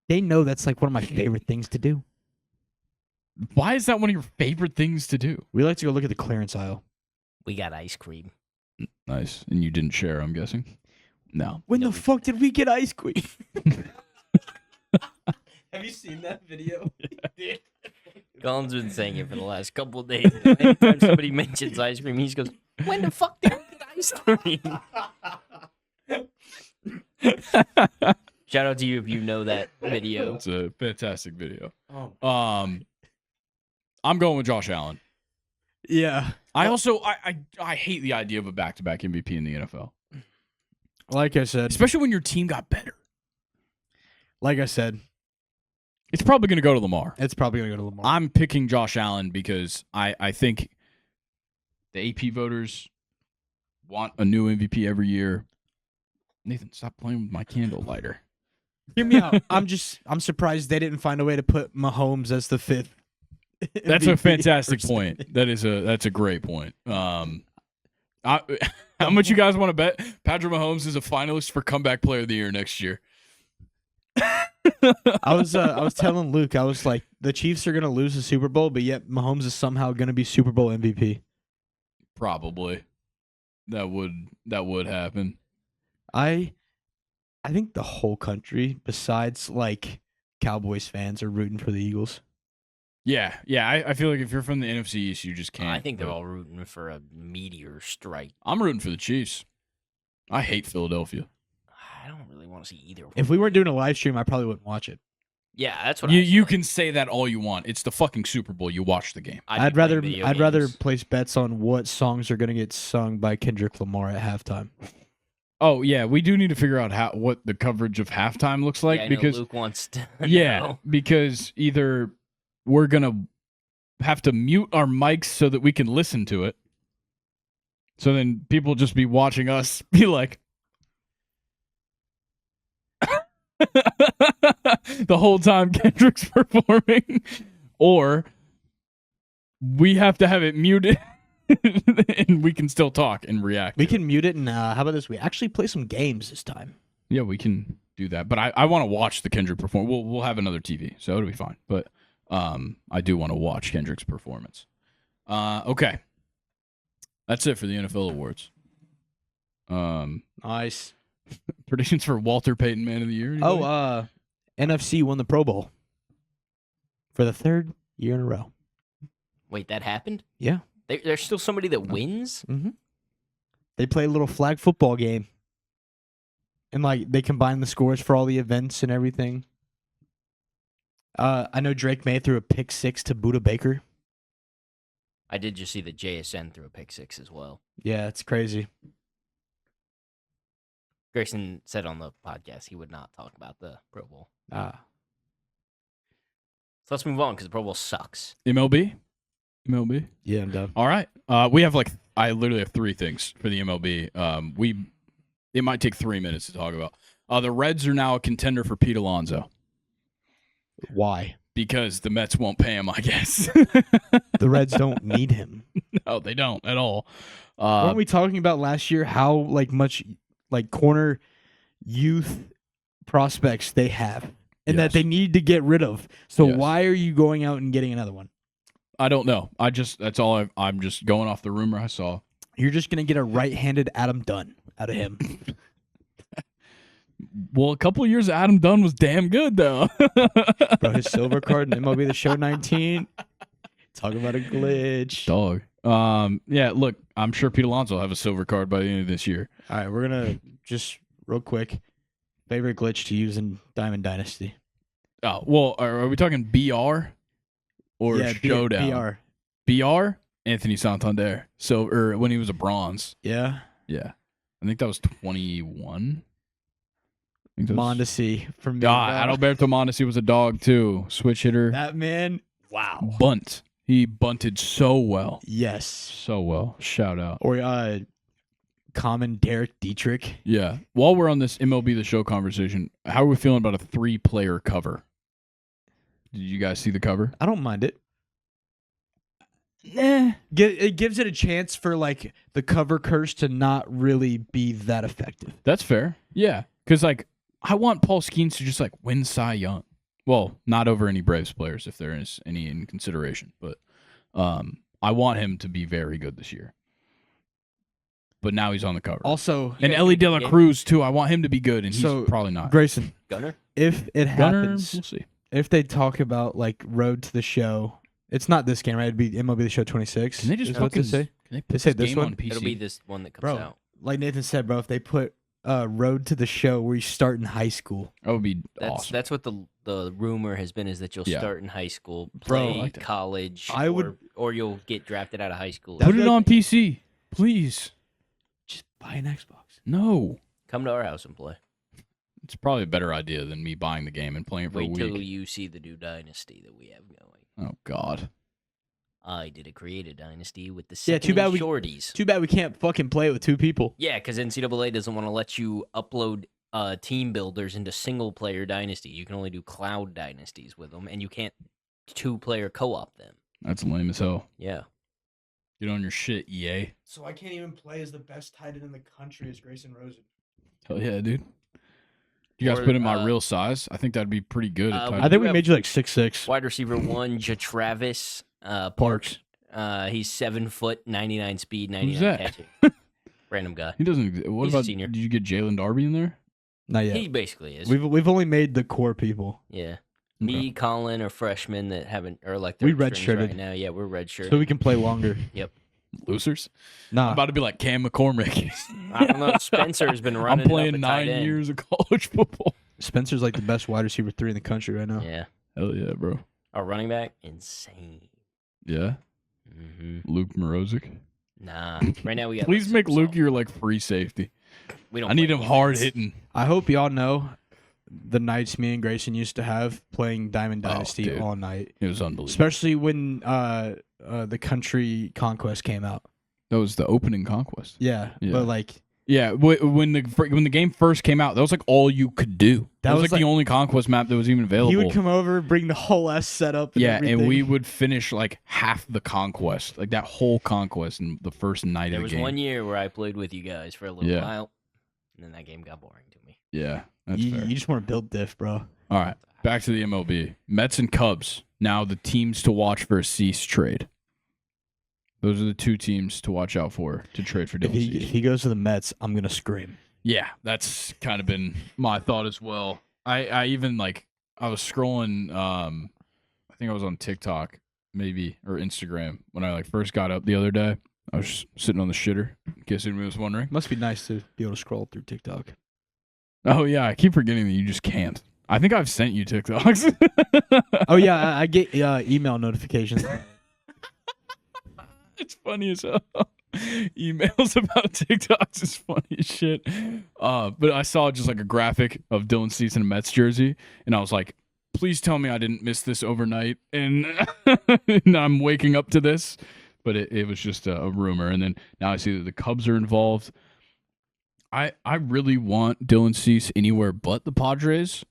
They know that's like one of my favorite things to do. Why is that one of your favorite things to do? We like to go look at the clearance aisle. We got ice cream. Nice. And you didn't share, I'm guessing? No. When the fuck did we get ice cream? Have you seen that video? Colin's been saying it for the last couple of days. Anytime somebody mentions ice cream, he just goes, when the fuck did we get ice cream? Shout out to you if you know that video. It's a fantastic video. I'm going with Josh Allen. Yeah. I also I hate the idea of a back-to-back MVP in the NFL. Like I said, especially when your team got better. Like I said, it's probably going to go to Lamar. It's probably going to go to Lamar. I'm picking Josh Allen because I think The AP voters want a new MVP every year. Nathan, stop playing with my candle lighter. Hear me out. I'm surprised they didn't find a way to put Mahomes as the 5th. That's a MVP fantastic person. point. That's a great point. How much you guys want to bet Patrick Mahomes is a finalist for Comeback Player of the Year next year? I was telling Luke, I was like, the Chiefs are gonna lose the Super Bowl, but yet Mahomes is somehow gonna be Super Bowl MVP. Probably. That would happen. I think the whole country, besides like Cowboys fans, are rooting for the Eagles. Yeah. I feel like if you're from the NFC East, you just can't. I think they're all rooting for a meteor strike. I'm rooting for the Chiefs. I hate Philadelphia. I don't really want to see either. If we weren't doing a live stream, I probably wouldn't watch it. Yeah, that's what You can say that all you want. It's the fucking Super Bowl. You watch the game. I'd rather place bets on what songs are gonna get sung by Kendrick Lamar at halftime. Oh yeah, we do need to figure out what the coverage of halftime looks like, I know because Luke wants to know. because either we're gonna have to mute our mics so that we can listen to it. So then people just be watching us be like the whole time Kendrick's performing, or we have to have it muted and we can still talk and react. We can mute it, and how about this? We actually play some games this time. Yeah, we can do that. But I want to watch the Kendrick perform. We'll have another TV, so it'll be fine. But I do want to watch Kendrick's performance. Okay. That's it for the NFL awards. Nice. Predictions for Walter Payton Man of the Year? Anybody? Oh, NFC won the Pro Bowl for the 3rd year in a row. Wait, that happened? Yeah. There's still somebody that wins? Mm-hmm. They play a little flag football game. And, like, they combine the scores for all the events and everything. I know Drake May threw a pick 6 to Buda Baker. I did just see that JSN threw a pick 6 as well. Yeah, it's crazy. Grayson said on the podcast he would not talk about the Pro Bowl. So let's move on because the Pro Bowl sucks. MLB? Yeah, I'm done. All right. We have I literally have 3 things for the MLB. It might take 3 minutes to talk about. The Reds are now a contender for Pete Alonso. Why? Because the Mets won't pay him, I guess. The Reds don't need him. No, they don't at all. Weren't we talking about last year how much corner youth prospects they have and that they need to get rid of? So why are you going out and getting another one? I don't know. That's all. I'm just going off the rumor I saw. You're just gonna get a right-handed Adam Dunn out of him. Well, a couple of years Adam Dunn was damn good though. Bro, his silver card in MLB The Show 19. Talk about a glitch. Dog. Yeah, look, I'm sure Pete Alonso will have a silver card by the end of this year. All right, we're going to just real quick. Favorite glitch to use in Diamond Dynasty? Oh, well, are we talking BR or Showdown? BR? Anthony Santander. Silver, when he was a bronze. Yeah. Yeah. I think that was 21. Mondesi from me. Adalberto Mondesi was a dog too. Switch hitter. That man, wow. Bunt. He bunted so well. Yes. So well. Shout out. Or common Derek Dietrich. Yeah. While we're on this MLB The Show conversation, how are we feeling about a 3-player cover? Did you guys see the cover? I don't mind it. It gives it a chance for the cover curse to not really be that effective. That's fair. Yeah. Because I want Paul Skeens to just win Cy Young. Well, not over any Braves players if there is any in consideration, but I want him to be very good this year. But now he's on the cover. Also, and Ellie De La Cruz too. I want him to be good, and he's probably not. Grayson, Gunner. If it happens, we'll see. If they talk about Road to the Show, it's not this game, right? It'd be MLB The Show 26. Can they just fucking say? Can they say this one on PC? It'll be this one that comes out. Like Nathan said, bro, if they put Road to the Show where you start in high school, that would be awesome. That's what the rumor has been, is that you'll start in high school, bro, play college, or you'll get drafted out of high school. Put it on PC, please. Just buy an Xbox. No. Come to our house and play. It's probably a better idea than me buying the game and playing it for a week. Wait till you see the new dynasty that we have going. Oh, God. I did create a dynasty with the Yeah, second too bad shorties. Too bad we can't fucking play it with 2 people. Yeah, because NCAA doesn't want to let you upload team builders into single-player dynasty. You can only do cloud dynasties with them, and you can't 2-player co-op them. That's lame as hell. Yeah. Get on your shit, EA. So I can't even play as the best tight end in the country as Grayson Rosen. Hell yeah, dude. You guys put in my real size? I think that'd be pretty good. I think we made you like 6'6". Wide receiver 1, Travis Parks. He's 7 foot, 99 speed, 99 Who's that? catching. Random guy. He doesn't. What He's a about? senior. Did you get Jalen Darby in there? Not yet. He basically is. We've only made the core people. Yeah. Okay. Me, Colin, are freshmen that haven't, or like We third strings redshirted. right now. Yeah, we're redshirt. So we can play longer. Losers. I'm Nah. about to be like Cam McCormick. I don't know. Spencer's been running. I'm playing it up at 9 tight end. years of college football. Spencer's like the best wide receiver 3 in the country right now. Yeah. Hell yeah, bro. Our running back, insane. Yeah. Mm-hmm. Luke Morozic. Nah. Right now we got. Please like, make six Luke off. your like free safety. We don't. I need play him hard defense. hitting. I hope y'all know the nights me and Grayson used to have playing Diamond Dynasty dude. all night. It was unbelievable. Especially when the Country Conquest came out. That was the opening conquest. Yeah. Yeah. But like Yeah, when the game first came out, that was like all you could do. That was like the only conquest map that was even available. he would come over, bring the whole ass setup. And yeah, everything. and we would finish like half the conquest, like that whole conquest in the first night There of was the game. one year where I played with you guys for a little Yeah. while, and then that game got boring to me. Yeah, that's you, fair. you just want to build diff, bro. All right, back to the MLB. Mets and Cubs now the teams to watch for a Cease trade. Those are the 2 teams to watch out for to trade for If Dylan he, Cease. if he goes to the Mets, I'm gonna scream. Yeah, that's kind of been my thought as well. I even like I was scrolling I think I was on TikTok maybe or Instagram when I like first got up the other day. I was just sitting on the shitter, in case anybody was wondering. Must be nice to be able to scroll through TikTok. Oh yeah, I keep forgetting that you just can't. I think I've sent you TikToks. Oh yeah, I get email notifications. It's funny as hell. Emails about TikToks is funny as shit. But I saw just like a graphic of Dylan Cease in a Mets jersey, and I was like, please tell me I didn't miss this overnight, and, and I'm waking up to this. But it was just a rumor, and then now I see that the Cubs are involved. I really want Dylan Cease anywhere but the Padres.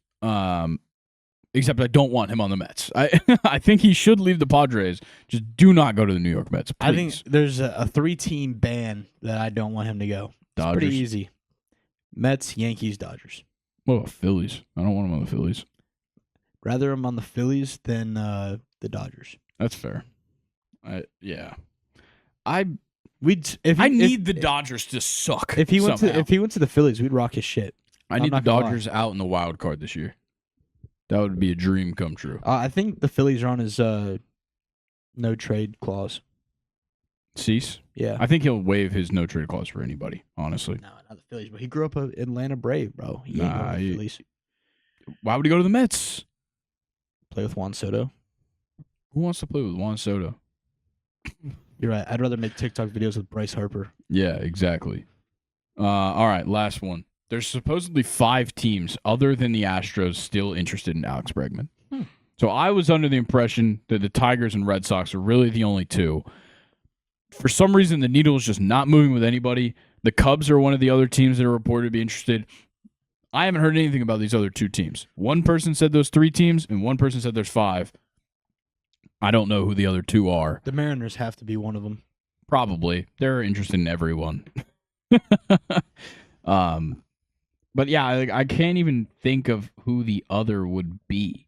Except I don't want him on the Mets. I think he should leave the Padres. Just do not go to the New York Mets, please. I think there's a 3-team ban that I don't want him to go. It's Dodgers. pretty easy. Mets, Yankees, Dodgers. What about Phillies? I don't want him on the Phillies. Rather him on the Phillies than the Dodgers. That's fair. I need the Dodgers to suck. If he went somehow. to the Phillies, we'd rock his shit. I need the not gonna lie. Dodgers out in the wild card this year. That would be a dream come true. I think the Phillies are on his no trade clause. Cease? Yeah. I think he'll waive his no trade clause for anybody, honestly. No, not the Phillies, but he grew up an Atlanta Brave, bro. He ain't Nah, going to the he- Phillies. Why would he go to the Mets? Play with Juan Soto. Who wants to play with Juan Soto? You're right. I'd rather make TikTok videos with Bryce Harper. Yeah, exactly. All right, last one. There's supposedly 5 teams other than the Astros still interested in Alex Bregman. So I was under the impression that the Tigers and Red Sox are really the only 2. For some reason, the needle is just not moving with anybody. The Cubs are one of the other teams that are reported to be interested. I haven't heard anything about these other 2 teams. One person said those 3 teams, and one person said there's 5. I don't know who the other 2 are. The Mariners have to be one of them. Probably. They're interested in everyone. But yeah, I can't even think of who the other would be.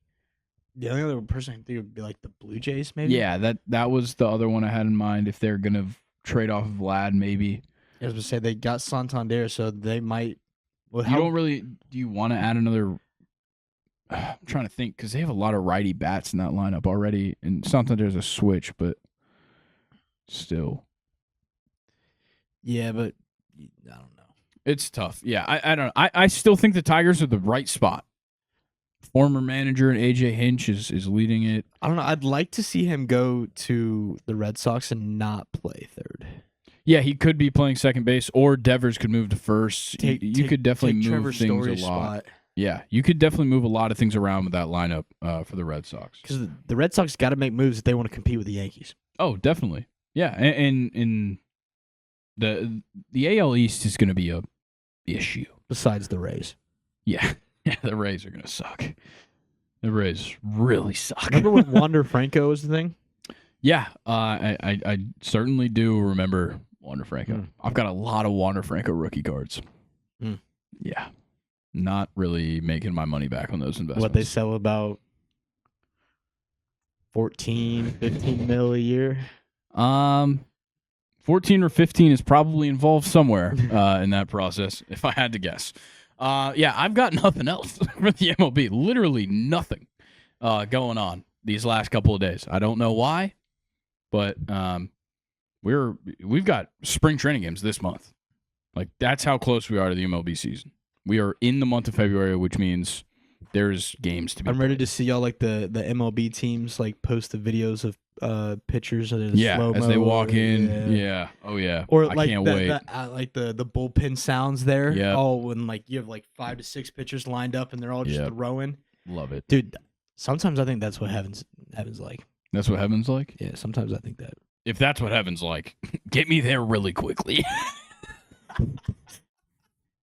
The only other person I think would be like the Blue Jays, maybe. Yeah, that was the other one I had in mind. If they're gonna trade off of Vlad, maybe. I was going to say they got Santander, so they might. Well, Do you want to add another? I'm trying to think because they have a lot of righty bats in that lineup already, and Santander's a switch, but still, Yeah, but I don't know. it's tough. Yeah, I don't know. I still think the Tigers are the right spot. Former manager and AJ Hinch is leading it. I don't know. I'd like to see him go to the Red Sox and not play third. Yeah, he could be playing second base, or Devers could move to first. You could definitely take move Trevor things Story's a lot. spot. Yeah, you could definitely move a lot of things around with that lineup for the Red Sox. Because the Red Sox got to make moves if they want to compete with the Yankees. Oh, definitely. Yeah, and the AL East is going to be a issue. Besides the Rays. Yeah, the Rays are going to suck. The Rays really suck. Remember when Wander Franco was the thing? Yeah, I certainly do remember Wander Franco. I've got a lot of Wander Franco rookie cards. Yeah, not really making my money back on those investments. What they sell about 14, 15 mil a year? 14 or 15 is probably involved somewhere in that process, if I had to guess. Yeah, I've got nothing else for the MLB. Literally nothing going on these last couple of days. I don't know why, but we've got spring training games this month. Like, that's how close we are to the MLB season. We are in the month of February, which means there's games to be I'm ready to see all like the MLB teams like post the videos of pitchers and slow-mo, as they walk in. Yeah. Oh yeah. Or I like can't wait. Like the bullpen sounds there. Yeah. Oh, when like you have like 5 to 6 pitchers lined up and they're all just throwing. Love it, dude. Sometimes I think that's what heaven's like. That's what heaven's like. Yeah. Sometimes I think that. If that's what heaven's like, get me there really quickly.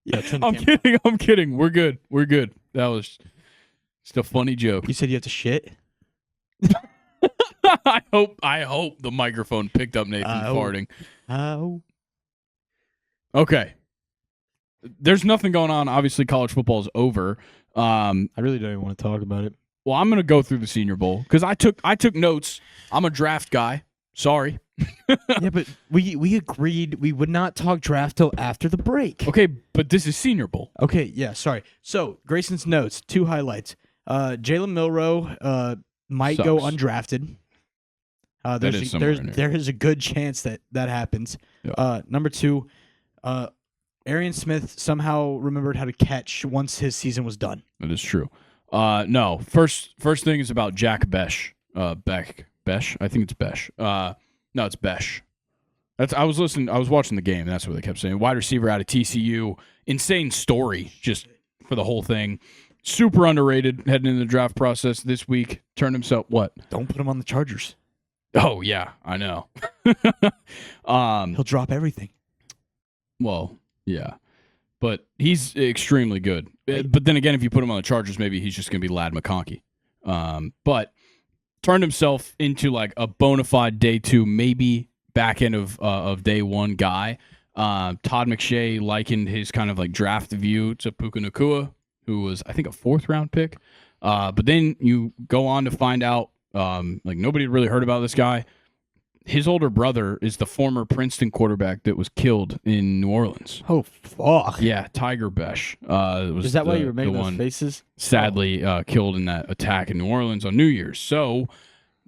Yeah. I'm kidding. We're good. That was just a funny joke. You said you have to shit. I hope the microphone picked up Nathan farting. Oh. Okay. There's nothing going on. Obviously, college football is over. I really don't even want to talk about it. Well, I'm going to go through the Senior Bowl because I took notes. I'm a draft guy. Sorry. Yeah, but we agreed we would not talk draft till after the break. Okay, but this is Senior Bowl. Okay, yeah, sorry. So, Grayson's notes, 2 highlights. Jalen Milroe might go undrafted. There is a good chance that happens. Yep. Number 2, Arian Smith somehow remembered how to catch once his season was done. That is true. No, first thing is about Jack Bech. Bech? I think it's Bech. No, it's Bech. I was watching the game, and that's what they kept saying. Wide receiver out of TCU. Insane story just for the whole thing. Super underrated heading into the draft process this week. Turned himself what? Don't put him on the Chargers. Oh, yeah, I know. He'll drop everything. Well, yeah. But he's extremely good. But then again, if you put him on the Chargers, maybe he's just going to be Ladd McConkey. But turned himself into like a bona fide day 2, maybe back end of day 1 guy. Todd McShay likened his kind of like draft view to Puka Nacua, who was, I think, a 4th round pick. But then you go on to find out, like nobody had really heard about this guy. His older brother is the former Princeton quarterback that was killed in New Orleans. Oh, fuck. Yeah, Tiger Bech. Is that why you were making those faces? Sadly, killed in that attack in New Orleans on New Year's. So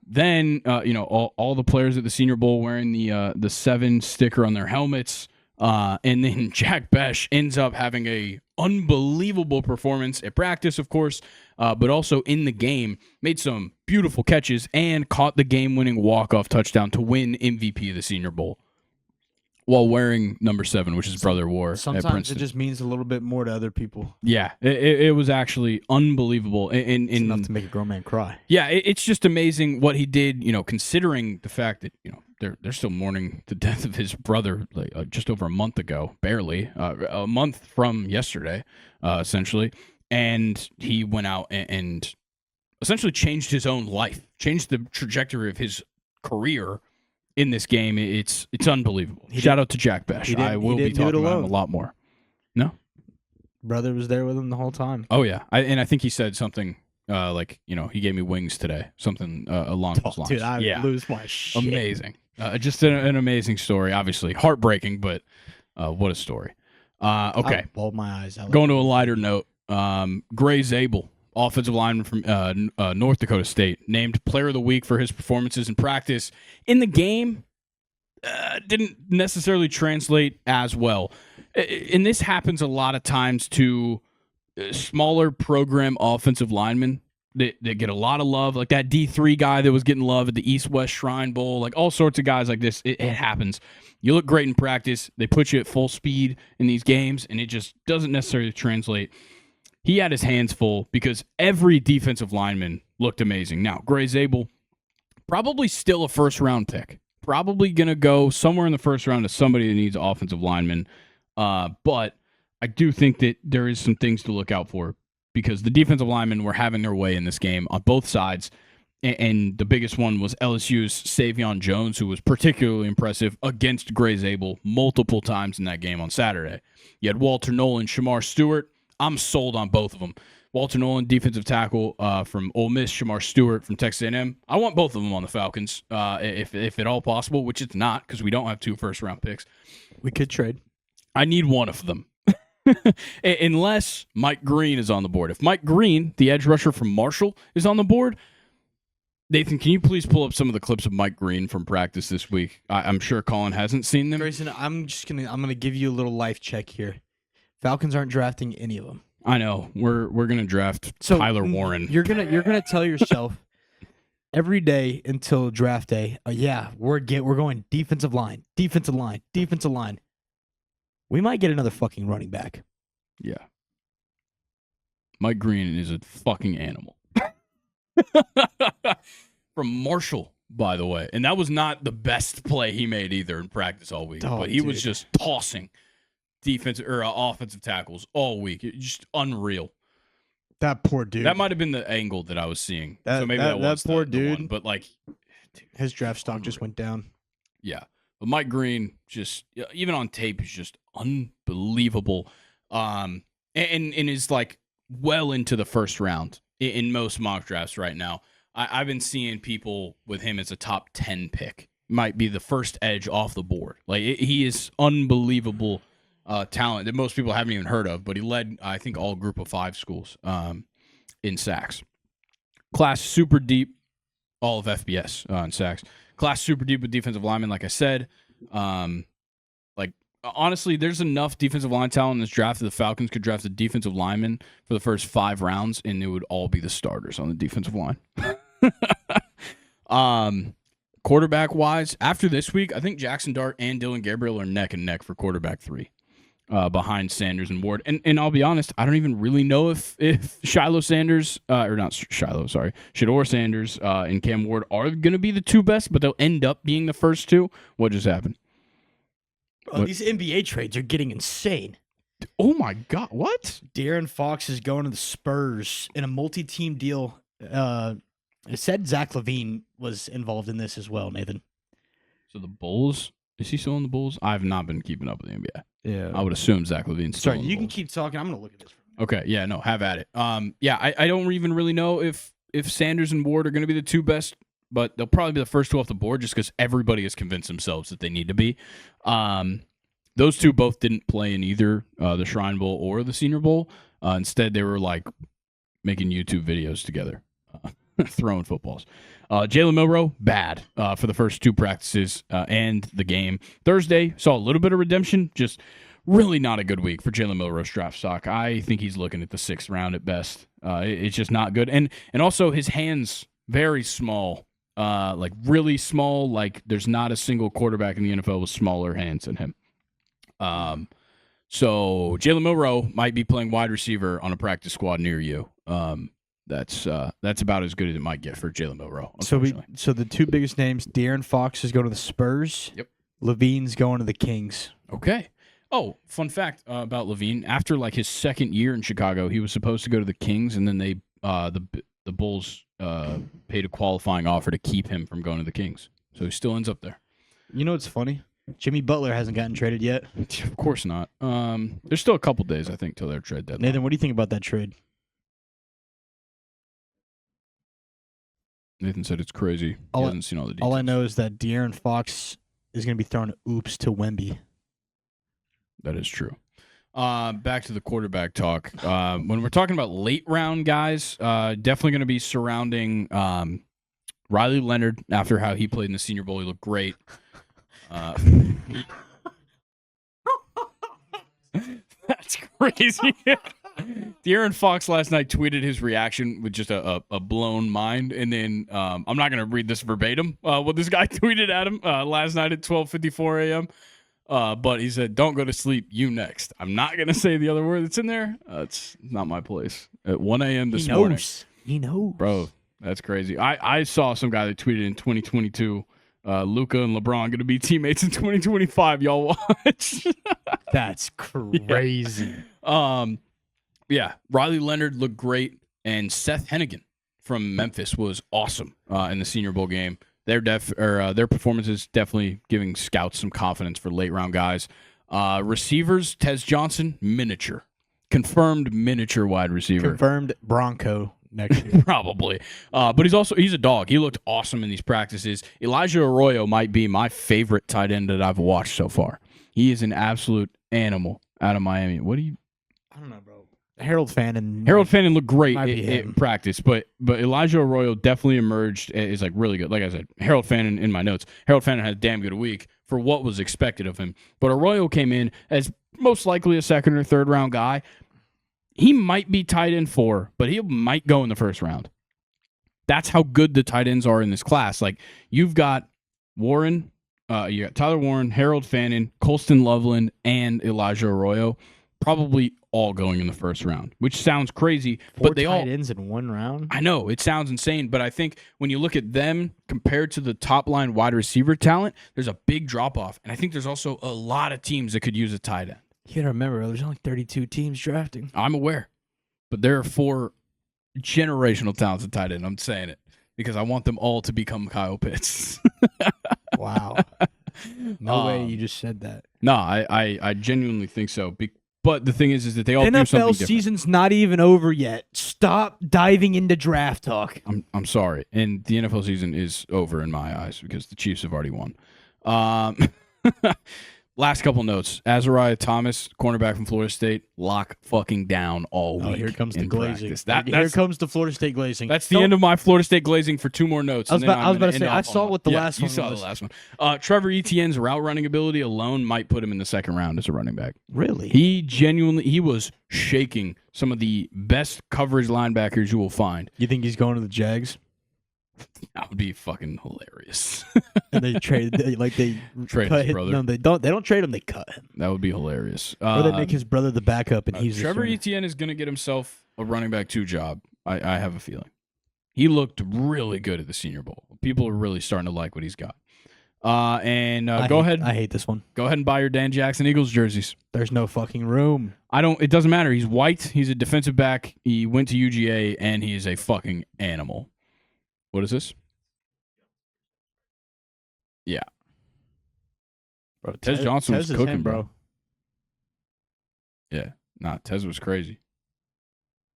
then, all the players at the Senior Bowl wearing the 7 sticker on their helmets. And then Jack Bech ends up having a unbelievable performance at practice, of course, but also in the game, made some beautiful catches and caught the game-winning walk-off touchdown to win MVP of the Senior Bowl while wearing number 7, which his brother wore at Princeton. Sometimes it just means a little bit more to other people. Yeah, it was actually unbelievable. It's enough to make a grown man cry. Yeah, it's just amazing what he did, considering the fact that, they're still mourning the death of his brother just over a month ago, barely, a month from yesterday, essentially. And he went out and essentially changed his own life, changed the trajectory of his career in this game. It's unbelievable. Shout out to Jack Bech. I will be talking about him a lot more. No? Brother was there with him the whole time. Oh, yeah. I think he said something he gave me wings today, something along those lines. Dude, I would lose my shit. Amazing. Just an amazing story, obviously. Heartbreaking, but what a story. Okay. I bawled my eyes out. Going to a lighter note, Gray Zabel, offensive lineman from North Dakota State, named Player of the Week for his performances in practice. In the game, didn't necessarily translate as well. And this happens a lot of times to smaller program offensive linemen that get a lot of love, like that D3 guy that was getting love at the East-West Shrine Bowl, like all sorts of guys like this. It happens. You look great in practice. They put you at full speed in these games, and it just doesn't necessarily translate. He had his hands full because every defensive lineman looked amazing. Now, Gray Zabel Probably still a first-round pick. Probably going to go somewhere in the first round to somebody that needs offensive linemen. But I do think that there is some things to look out for because the defensive linemen were having their way in this game on both sides. And the biggest one was LSU's Savion Jones, who was particularly impressive against Gray Zabel multiple times in that game on Saturday. You had Walter Nolan, Shamar Stewart. I'm sold on both of them. Walter Nolan, defensive tackle from Ole Miss, Shamar Stewart from Texas A&M. I want both of them on the Falcons, if at all possible, which it's not because we don't have 2 first-round picks. We could trade. I need one of them. Unless Mike Green is on the board. If Mike Green, the edge rusher from Marshall, is on the board, Nathan, can you please pull up some of the clips of Mike Green from practice this week? I'm sure Colin hasn't seen them. Grayson, I'm gonna give you a little life check here. Falcons aren't drafting any of them. I know. We're gonna draft Tyler Warren. You're gonna tell yourself every day until draft day. We're going defensive line. We might get another fucking running back. Yeah. Mike Green is a fucking animal. From Marshall, by the way. And that was not the best play he made either in practice all week. But he was just tossing defensive or offensive tackles all week. Just unreal. That poor dude. That might have been the angle that I was seeing. So maybe that was poor the dude. one. But like, his draft stock just went down. Yeah. But Mike Green, just even on tape, is just unbelievable. And is like well into the first round in most mock drafts right now. I've been seeing people with him as a top 10 pick. Might be the first edge off the board. Like he is unbelievable talent that most people haven't even heard of, but he led, I think, all group of 5 schools in sacks. Class super deep, all of FBS in sacks. Class super deep with defensive linemen, like I said. Honestly, there's enough defensive line talent in this draft that the Falcons could draft a defensive lineman for the first 5 rounds, and it would all be the starters on the defensive line. Quarterback-wise, after this week, I think Jackson Dart and Dylan Gabriel are neck and neck for quarterback 3 behind Sanders and Ward. And I'll be honest, I don't even really know if Shador Sanders and Cam Ward are going to be the 2 best, but they'll end up being the first 2. What just happened? Oh, these NBA trades are getting insane. Oh, my God. What? De'Aaron Fox is going to the Spurs in a multi-team deal. It said Zach LaVine was involved in this as well, Nathan. So the Bulls? Is he still in the Bulls? I have not been keeping up with the NBA. Yeah. I would assume Zach LaVine's still in the Sorry, you Bulls. can keep talking. I'm going to look at this. Okay, yeah, no, have at it. I don't even really know if Sanders and Ward are going to be the 2 best, but they'll probably be the first 2 off the board just because everybody has convinced themselves that they need to be. Those 2 both didn't play in either the Shrine Bowl or the Senior Bowl. Instead, they were like making YouTube videos together, throwing footballs. Jalen Milroe, bad for the first 2 practices and the game. Thursday, saw a little bit of redemption, just really not a good week for Jalen Milroe's draft stock. I think he's looking at the 6th round at best. It's just not good. And also his hands, very small, like really small. Like there's not a single quarterback in the NFL with smaller hands than him. So Jalen Milroe might be playing wide receiver on a practice squad near you. That's about as good as it might get for Jalen Milroe. So the 2 biggest names, De'Aaron Fox is going to the Spurs. Yep. LaVine's going to the Kings. Okay. Oh, fun fact about LaVine. After like his 2nd year in Chicago, he was supposed to go to the Kings, and then the Bulls paid a qualifying offer to keep him from going to the Kings. So he still ends up there. You know what's funny? Jimmy Butler hasn't gotten traded yet. Of course not. There's still a couple days, I think, till their trade deadline. Nathan, what do you think about that trade? Nathan said it's crazy. He hasn't seen all the details. All I know is that De'Aaron Fox is going to be throwing oops to Wemby. That is true. Back to the quarterback talk. When we're talking about late round guys, definitely going to be surrounding Riley Leonard after how he played in the Senior Bowl. He looked great. That's crazy. De'Aaron Fox last night tweeted his reaction with just a blown mind, and then I'm not going to read this verbatim, what this guy tweeted at him last night at 12:54 a.m., but he said, "Don't go to sleep, you next." I'm not going to say the other word that's in there. It's not my place. At 1 a.m. this morning. He knows. Bro, That's crazy. I saw some guy that tweeted in 2022, Luka and LeBron going to be teammates in 2025. Y'all watch. That's crazy. Yeah. Riley Leonard looked great, and Seth Hennigan from Memphis was awesome in the Senior Bowl game. Their performances definitely giving scouts some confidence for late round guys. Receivers, Tez Johnson, miniature. Confirmed miniature wide receiver. Confirmed Bronco next year. Probably. But he's a dog. He looked awesome in these practices. Elijah Arroyo might be my favorite tight end that I've watched so far. He is an absolute animal out of Miami. I don't know, bro. Harold Fannin looked great in him. practice, but Elijah Arroyo definitely emerged as like really good. Like I said, Harold Fannin in my notes. Harold Fannin had a damn good week for what was expected of him. But Arroyo came in as most likely a second or third round guy. He might be tight end 4, but he might go in the first round. That's how good the tight ends are in this class. Like you've got Warren, you got Tyler Warren, Harold Fannin, Colston Loveland, and Elijah Arroyo. Probably all going in the first round, which sounds crazy, but they all tight ends in one round. I know it sounds insane, but I think when you look at them compared to the top line wide receiver talent, there's a big drop off, and I think there's also a lot of teams that could use a tight end. You gotta remember, there's only 32 teams drafting. I'm aware, but there are 4 generational talents at tight end. I'm saying it because I want them all to become Kyle Pitts. Wow, no way you just said that. No, I genuinely think so. But the thing is that they all do something NFL different. season's not even over yet. Stop diving into draft talk. I'm sorry, and the NFL season is over in my eyes because the Chiefs have already won. Last couple notes. Azariah Thomas, cornerback from Florida State, lock fucking down all week. Oh, here comes the glazing. Practice. Here comes the Florida State glazing. That's the end of my Florida State glazing for 2 more notes. I was about to say, I saw what the last one was. You saw the last one. Trevor Etienne's route running ability alone might put him in the second round as a running back. Really? He was shaking some of the best coverage linebackers you will find. You think he's going to the Jags? That would be fucking hilarious. And they trade Trade cut his brother. No, they don't. They don't trade him. They cut him. That would be hilarious. Or they make his brother the backup, and he's Trevor the Etienne is going to get himself a running back 2 job. I have a feeling. He looked really good at the Senior Bowl. People are really starting to like what he's got. Go ahead. I hate this one. Go ahead and buy your Dan Jackson Eagles jerseys. There's no fucking room. It doesn't matter. He's white. He's a defensive back. He went to UGA, and he is a fucking animal. What is this? Yeah. Bro, Tez Johnson was cooking, him, bro. Yeah. Tez was crazy.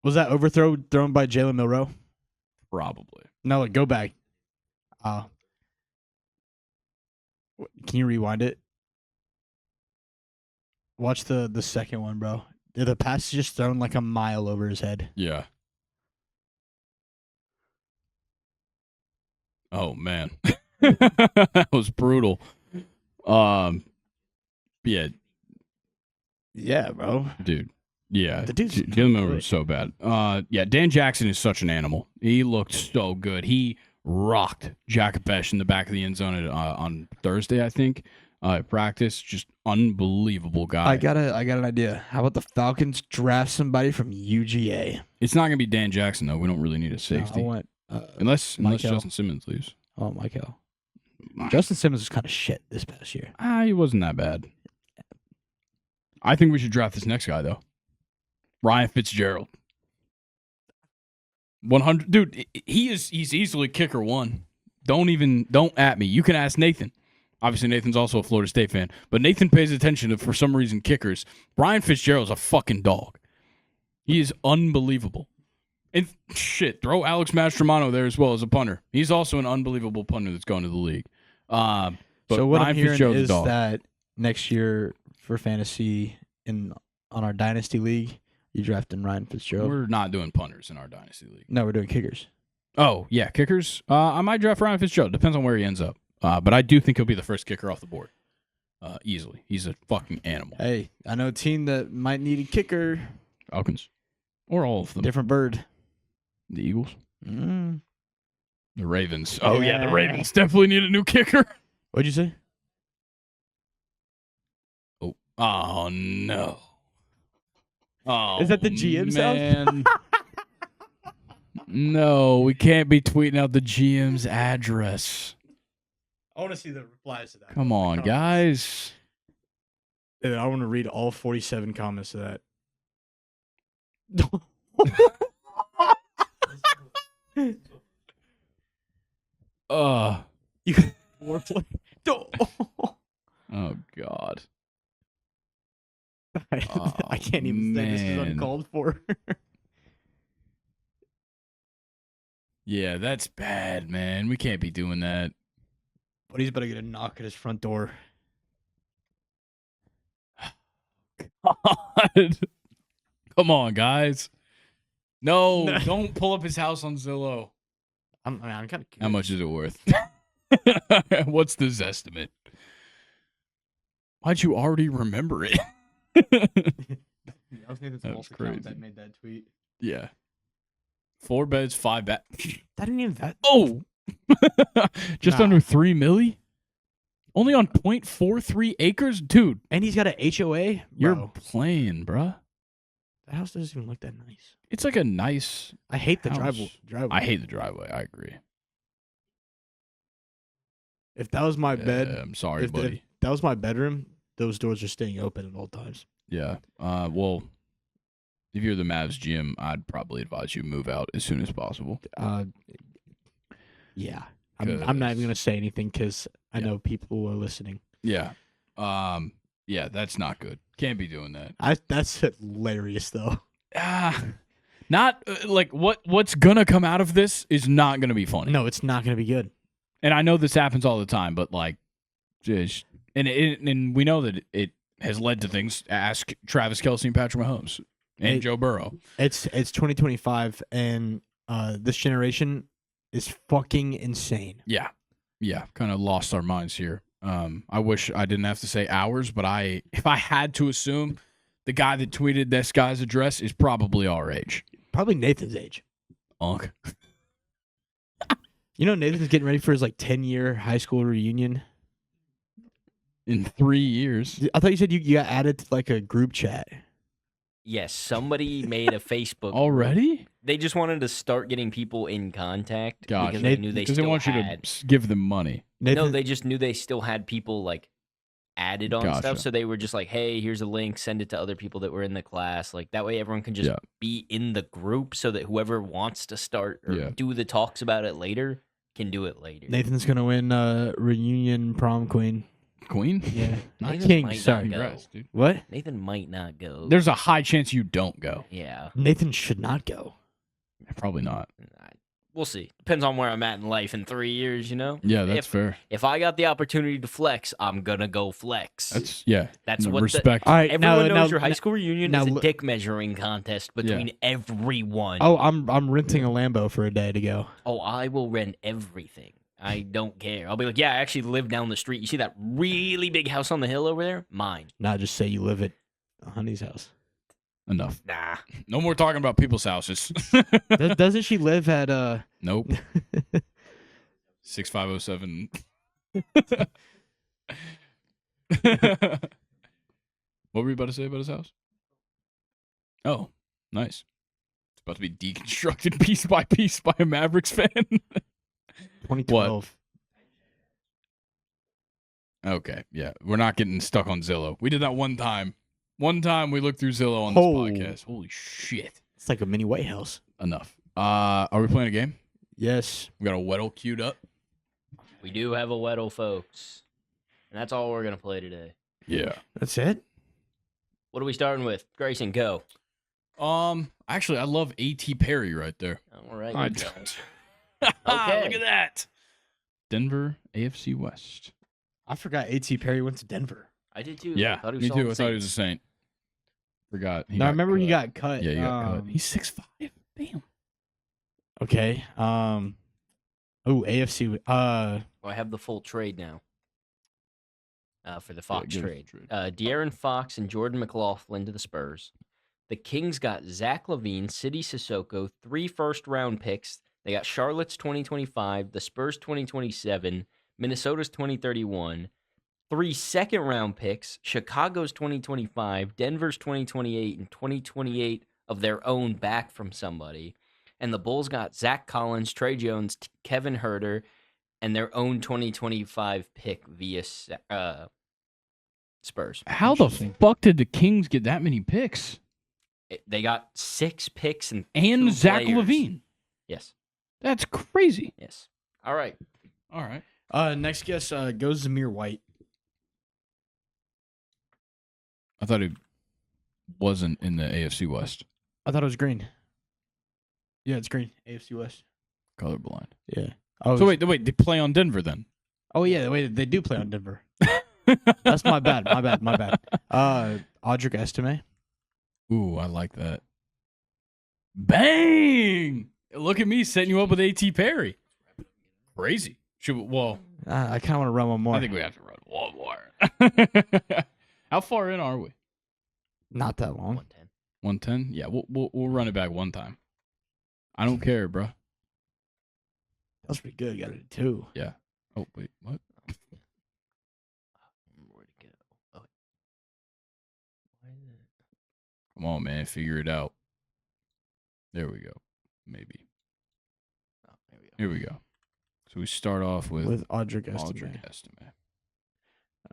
Was that overthrow thrown by Jalen Milroe? Probably. No, go back. Can you rewind it? Watch the second one, bro. The pass is just thrown like a mile over his head. Yeah. Oh, man. That was brutal. Yeah. Yeah, bro. Dude. Yeah. The dude's Jalen Milroe was so bad. Yeah, Dan Jackson is such an animal. He looked so good. He rocked Jack Bech in the back of the end zone on Thursday, I think. At practice, just unbelievable guy. I got an idea. How about the Falcons draft somebody from UGA? It's not gonna be Dan Jackson though. We don't really need a safety. I want unless Michael. Justin Simmons leaves. Oh, Michael. Justin Simmons was kind of shit this past year. He wasn't that bad. I think we should draft this next guy though. Ryan Fitzgerald. 100, dude. He's easily kicker 1. Don't at me. You can ask Nathan. Obviously, Nathan's also a Florida State fan, but Nathan pays attention to, for some reason, kickers. Ryan Fitzgerald's a fucking dog. He is unbelievable. And shit, throw Alex Mastromano there as well as a punter. He's also an unbelievable punter that's going to the league. But so what Ryan I'm hearing Fitzgerald's is a dog. that next year for fantasy on our dynasty league, you drafting Ryan Fitzgerald. We're not doing punters in our dynasty league. No, we're doing kickers. Oh yeah, kickers. I might draft Ryan Fitzgerald. Depends on where he ends up. But I do think he'll be the first kicker off the board. Easily. He's a fucking animal. Hey, I know a team that might need a kicker. Falcons. Or all of them. Different bird. The Eagles. Mm. The Ravens. Oh, yeah, the Ravens definitely need a new kicker. What'd you say? Oh no. Oh, Is that the GM man. No, we can't be tweeting out the GM's address. I want to see the replies to that. Come on, guys. Dude, I want to read all 47 comments to that. You Oh God. I can't even say this is uncalled for. Yeah, that's bad, man. We can't be doing that. But he's better get a knock at his front door. God. Come on, guys. No, don't pull up his house on Zillow. I'm kind of curious. How much is it worth? What's the estimate? Why'd you already remember it? That was Nathan's That false was account crazy. that made that tweet. Yeah. 4 beds, 5 bath. That didn't even that. Oh! Just Nah. under 3 milli? Only on 0.43 acres? Dude, And he's got an HOA. you're Bro, playing, bruh. the house doesn't even look that nice. It's like a nice I hate the house. driveway. I hate the driveway. I agree. If that was my bed, I'm sorry, if buddy. that was my bedroom, those doors are staying open at all times. Yeah. Well, if you're the Mavs GM, I'd probably advise you move out as soon as possible. Yeah. I'm not even gonna say anything because I Yeah. know people are listening. Yeah. Yeah, that's not good. Can't be doing that. That's hilarious though. Not like what's gonna come out of this is not gonna be funny. No, it's not gonna be good. And I know this happens all the time, but like, just and we know that it has led to things. Ask Travis Kelce and Patrick Mahomes and Joe Burrow. It's 2025 and this generation is fucking insane. Yeah, kind of lost our minds here. I wish I didn't have to say ours, but if I had to assume, the guy that tweeted this guy's address is probably our age. Probably Nathan's age. Unk. You know, Nathan's getting ready for his 10-year high school reunion. In 3 years. I thought you said you got added to a group chat. Yes, somebody made a Facebook group. Already? They just wanted to start getting people in contact Gosh, because they knew they because still they want had. you to give them money. Nathan, No, they just knew they still had people added on Gotcha. stuff. So they were just like, "Hey, here's a link. Send it to other people that were in the class. That way, everyone can just Yeah. be in the group, so that whoever wants to start or Yeah. do the talks about it later can do it later." Nathan's gonna win reunion prom queen. Queen? Yeah, not Nathan king. might Sorry, not go. Congrats, dude. what? Nathan might not go. There's a high chance you don't go. Yeah, Nathan should not go. Probably not. we'll see. Depends on where I'm at in life in 3 years. Yeah, that's fair. If I got the opportunity to flex, I'm gonna go flex. That's what respect. All right, Everyone now, knows your high school reunion now is a look- dick measuring contest between everyone. Oh, I'm renting a Lambo for a day to go. Oh, I will rent everything. I don't care. I'll be like, yeah, I actually live down the street. You see that really big house on the hill over there? Mine. Not just say you live at Honey's house. Enough. Nah. No more talking about people's houses. Doesn't she live at Nope. 6507. What were you about to say about his house? Oh, nice. It's about to be deconstructed piece by piece by a Mavericks fan. 2012. Okay, yeah. We're not getting stuck on Zillow. We did that one time. One time we looked through Zillow on this podcast. Holy shit. It's like a mini White House. Enough. Are we playing a game? Yes. We got a Weddle queued up. We do have a Weddle, folks. And that's all we're going to play today. Yeah. That's it? What are we starting with? Grayson, go. Actually, I love A.T. Perry right there. All right. I you go. don't. Okay. Look at that. Denver, AFC West. I forgot A.T. Perry went to Denver. I did too. Yeah, I thought he me was too. on I thought he was a Saints. Saint. Forgot. No, I remember when he got cut. Yeah, he got cut. He's 6'5". Damn. Okay. AFC. Well, I have the full trade now. For the Fox give us trade. the De'Aaron Fox and Jordan McLaughlin to the Spurs. The Kings got Zach LaVine, Sidi Sissoko, 3 first-round picks. They got Charlotte's 2025, the Spurs 2027, Minnesota's 2031, 3 second-round picks, Chicago's 2025, Denver's 2028, and 2028 of their own back from somebody. and the Bulls got Zach Collins, Trey Jones, Kevin Herter, and their own 2025 pick via Spurs. How the fuck did the Kings get that many picks? They got 6 picks and Zach players. LaVine. Yes. That's crazy. Yes. All right. Next guess goes Zamir White. I thought he wasn't in the AFC West. I thought it was green. Yeah, it's green. AFC West. Colorblind. Yeah. Oh, So wait, they play on Denver then? Oh yeah, wait, they do play on Denver. That's my bad. My bad. Audric Estime. Ooh, I like that. Bang! Look at me setting you up with A.T. Perry. Crazy. I kind of want to run one more. I think we have to run one more. How far in are we? Not that long. 110. 110? Yeah, we'll run it back one time. I don't care, bro. That was pretty good. Got it 2. Yeah. Oh, wait, what? Where'd it go? Oh. Why is it? Come on, man. Figure it out. There we go. Maybe. Oh, there we go. Here we go. So we start off with Audric Estime. Audric Estime.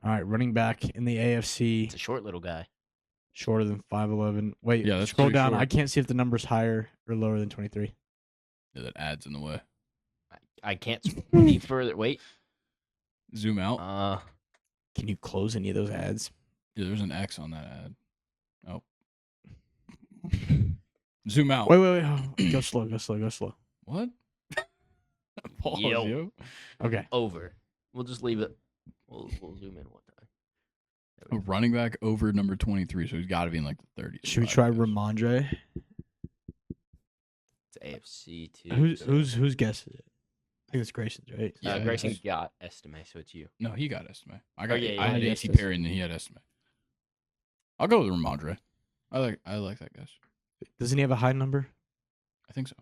All right, running back in the AFC, It's a short little guy. shorter than 5'11". Wait, Yeah, that's scroll pretty down. short. I can't see if the number's higher or lower than 23. Yeah, that ad's in the way. I can't scroll any further. Wait. Zoom out. Can you close any of those ads? Yeah, there's an X on that ad. Oh. Zoom out. Wait. Go slow. What? Pause, Yo. yo. Okay. Over. We'll just leave it. We'll zoom in one time. There we A go. running back over number 23, so he's got to be in like the 30s. Should we try Ramondre? It's AFC too. Whose guess is it? I think it's Grayson's, right? Yeah, Grayson it's- got Estime, so it's you. No, he got Estime. I yeah, had yeah. A.T. Perry and then he had Estime. I'll go with Ramondre. I like that guess. Doesn't he have a high number? I think so.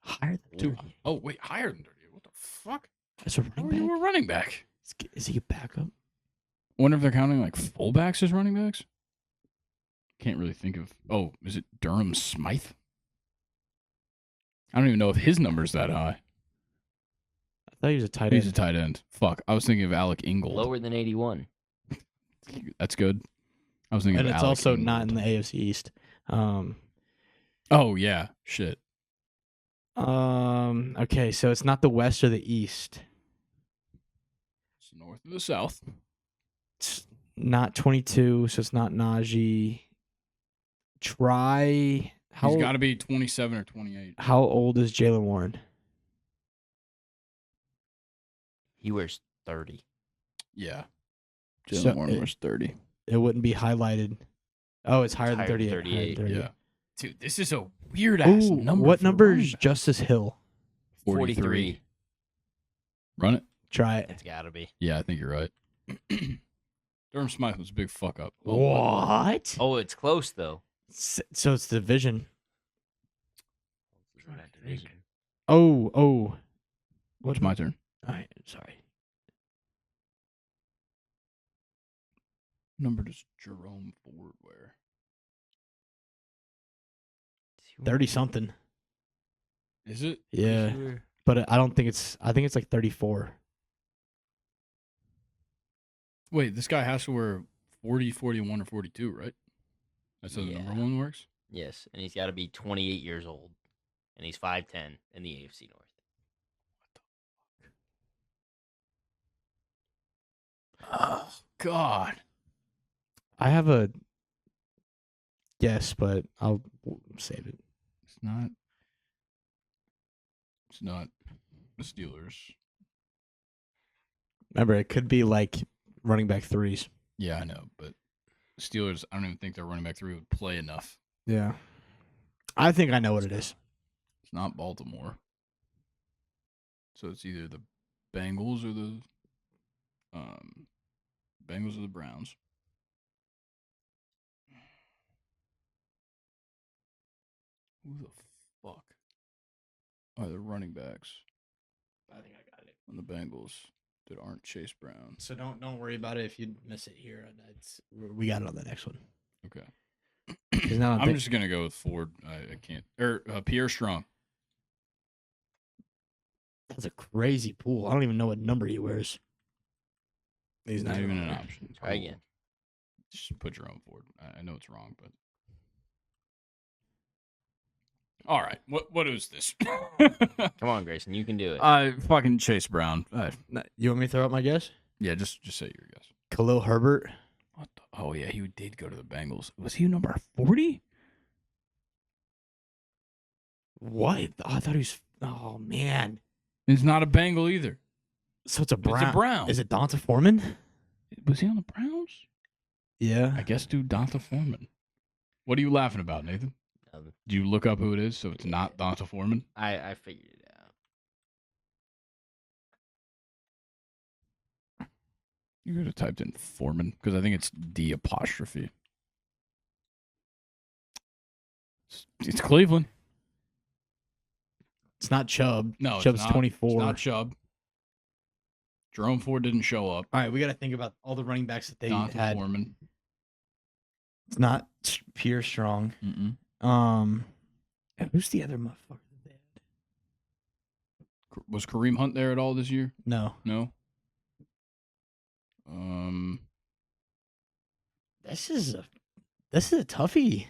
Higher than Too 30. high. Oh, wait, higher than 30. What the fuck? That's a How running are you back. a running back? Is he a backup? I wonder if they're counting like fullbacks as running backs. Can't really think of. Oh, is it Durham Smythe? I don't even know if his number's that high. I thought he was a tight He's a end. tight end. Fuck. I was thinking of Alec Ingold. Lower than 81. That's good. I was thinking And of it's Alec also Ingold. not in the AFC East. Oh, yeah. Shit. Okay, so it's not the West or the East. It's the north or the south. It's not 22, so it's not Najee. Try He's got to be 27 or 28. how old is Jalen Warren? He wears 30. Yeah. So Jalen Warren was 30. It wouldn't be highlighted. Oh, it's higher than higher than 38. 38, Higher than 38. Yeah. Dude, this is a weird ass Ooh, number. what for a number running is back. Justice Hill? 43. Run it. Try it. It's got to be. Yeah, I think you're right. Durham Smythe was a big fuck up. What? Oh, it's close, though. So it's division. That division. Oh. What's my turn? All right, sorry. Number does Jerome Ford wear? 30 something. Is it? Yeah, Sure. but I don't think it's. I think it's like 34. Wait, this guy has to wear 40, 41, or 42, right? That's how the Yeah. number one works? Yes, and he's got to be 28 years old, and he's 5'10" in the AFC North. Oh, God. I have a guess, but I'll save it. It's not. It's not the Steelers. Remember, it could be like running back threes. Yeah, I know, but the Steelers, I don't even think their running back three would play enough. Yeah. I think I know what it is. It's not Baltimore. So it's either the Bengals or the Browns. Who the fuck are the running backs I think I got it. on the Bengals that aren't Chase Brown? So don't worry about it if you miss it here. We got it on the next one. Okay. He's not on I'm just gonna go with Ford. I can't. Or Pierre Strong. That's a crazy pool. I don't even know what number he wears. He's not even an option. Try again. Just put your own Ford. I know it's wrong, but all right. What is this? Come on, Grayson, you can do it. Fucking Chase Brown. You want me to throw out my guess? Yeah, just say your guess. Khalil Herbert. What the? Oh yeah, he did go to the Bengals. Was he number 40? What? Oh, I thought he was. Oh man. He's not a Bengal either. So it's a Brown. It's a Brown. Is it Donta Foreman? Was he on the Browns? Yeah. I guess dude, Donta Foreman. What are you laughing about, Nathan? Do you look up who it is so it's not Donta Foreman? I figured it out. You could have typed in Foreman because I think it's D apostrophe. It's Cleveland. It's not Chubb. No, Chubb's it's not. 24. It's not Chubb. Jerome Ford didn't show up. All right, we got to think about all the running backs that they Donta had. Foreman. It's not Pierre Strong. Who's the other motherfucker that they had? Was Kareem Hunt there at all this year? No. No. This is a toughie.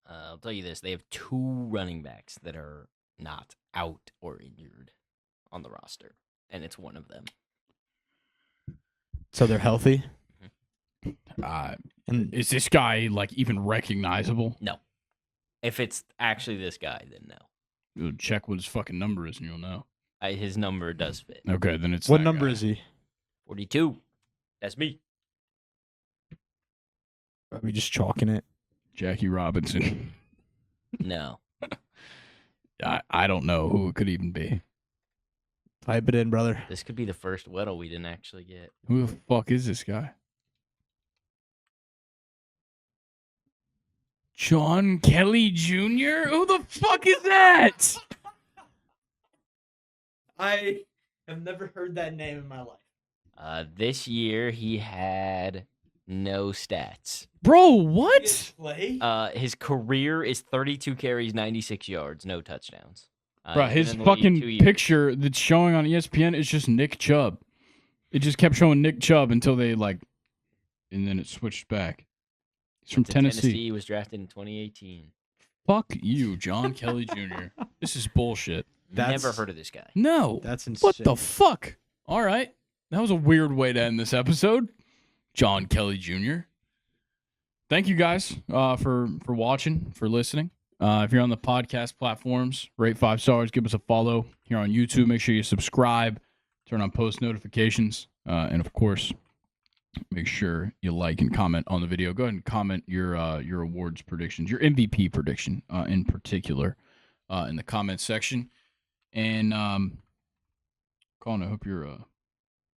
I'll tell you this: they have 2 running backs that are not out or injured on the roster, and it's one of them. So they're healthy. And is this guy like even recognizable? No. If it's actually this guy, then no. You'll check what his fucking number is, and you'll know. His number does fit. Okay, then it's what that number guy. is he? 42. That's me. Are we just chalking it? Jackie Robinson. No. I don't know who it could even be. Type it in, brother. This could be the first Weddle we didn't actually get. Who the fuck is this guy? John Kelly Jr.? Who the fuck is that? I have never heard that name in my life. This year he had no stats. Bro, what? Play? His career is 32 carries, 96 yards, no touchdowns. Bro, He's his been in the league 2 fucking years. picture that's showing on ESPN is just Nick Chubb. It just kept showing Nick Chubb until they and then it switched back. He's from To Tennessee. He was drafted in 2018. Fuck you, John Kelly Jr. This is bullshit. Never heard of this guy. No. That's insane. What the fuck? All right. That was a weird way to end this episode. John Kelly Jr. Thank you guys for watching, for listening. If you're on the podcast platforms, rate 5 stars, give us a follow. Here on YouTube, make sure you subscribe, turn on post notifications, and of course, make sure you like and comment on the video. Go ahead and comment your awards predictions, your MVP prediction in particular, in the comment section. And Colin, I hope you're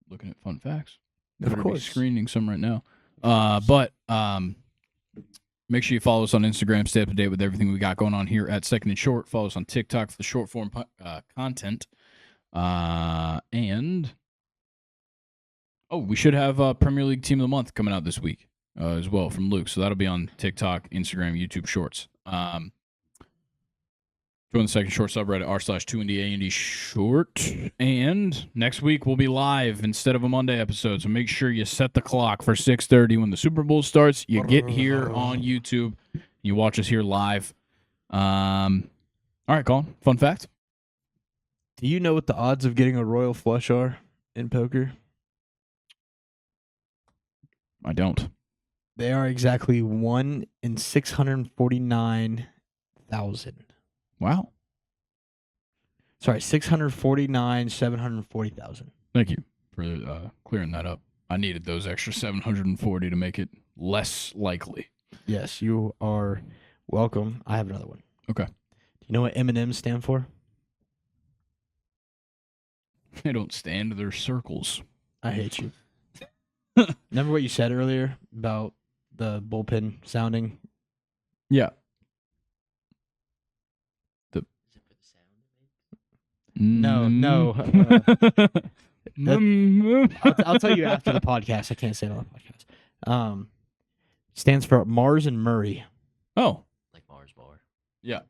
looking at fun facts. Of Better course. be screening some right now. But make sure you follow us on Instagram. Stay up to date with everything we got going on here at Second and Short. Follow us on TikTok for the short form content. And we should have Premier League Team of the Month coming out this week as well from Luke. So that'll be on TikTok, Instagram, YouTube Shorts. Join the Second Short subreddit r/2ndAND short. And next week we'll be live instead of a Monday episode. So make sure you set the clock for 6:30 when the Super Bowl starts. You get here on YouTube. You watch us here live. All right, Colin. Fun fact. Do you know what the odds of getting a royal flush are in poker? I don't. They are exactly 1 in 649,000. Wow. Sorry, 740,000. Thank you for clearing that up. I needed those extra 740 to make it less likely. Yes, you are welcome. I have another one. Okay. Do you know what M&Ms stand for? They don't stand, they're circles. I hate you. Remember what you said earlier about the bullpen sounding? Yeah. Is it for the No, sound? no. I'll tell you after the podcast. I can't say it on the podcast. Stands for Mars and Murray. Oh, like Mars bar. yeah,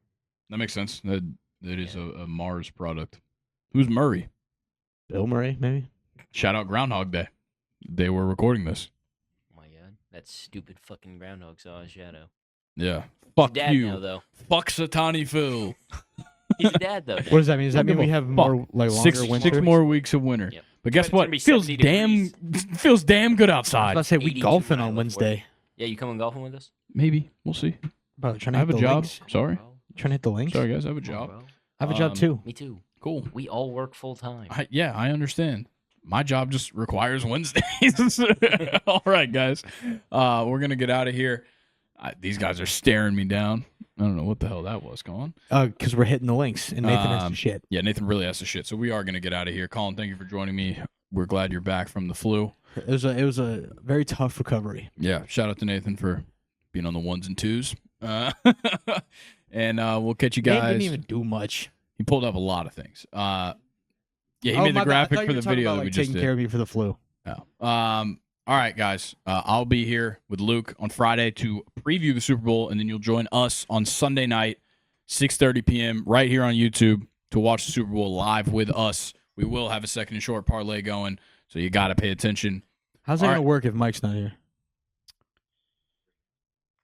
that makes sense. That is a Mars product. Who's Murray? Bill Murray, maybe. Shout out Groundhog Day. They were recording this. Oh my god, that stupid fucking groundhog saw a shadow. Yeah. He's Fuck a dad you. now, though. Fuck Satani Phil. He's a dad, though. What does that mean? Does that Don't mean give we a have fuck. more like longer winter? 6 more weeks of winter. Yep. But guess It's gonna what? be Feels 70 damn good I was outside. about to say we 82 golfing when I on left Wednesday. Yeah, you coming golfing with us? Maybe. We'll see. Bro, trying I to have hit a the job. links. Sorry. Bro. Trying to hit the links. Sorry, guys. I have a Come on, job. bro. I have a job too. Me too. Cool. We all work full time. I understand. My job just requires Wednesdays. All right, guys. We're going to get out of here. These guys are staring me down. I don't know what the hell that was going. Because we're hitting the links and Nathan has to shit. Yeah, Nathan really has to shit. So we are going to get out of here. Colin, thank you for joining me. We're glad you're back from the flu. It was a very tough recovery. Yeah, shout out to Nathan for being on the ones and twos. And we'll catch you Nathan guys. didn't even do much. He pulled up a lot of things. Yeah, he Oh, made the my bad. I graphic thought for you the were talking video about, that we like, just taking did. care of me for the flu. Oh. All right, guys. I'll be here with Luke on Friday to preview the Super Bowl, and then you'll join us on Sunday night, 6:30 p.m. right here on YouTube to watch the Super Bowl live with us. We will have a second and short parlay going, so you got to pay attention. How's that All going right. to work if Mike's not here?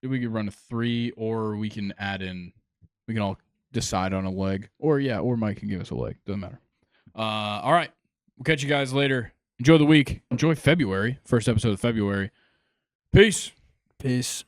We could run a 3, or we can add in. We can all decide on a leg, or Mike can give us a leg. Doesn't matter. All right, we'll catch you guys later. Enjoy the week. Enjoy February. First episode of February. Peace. Peace.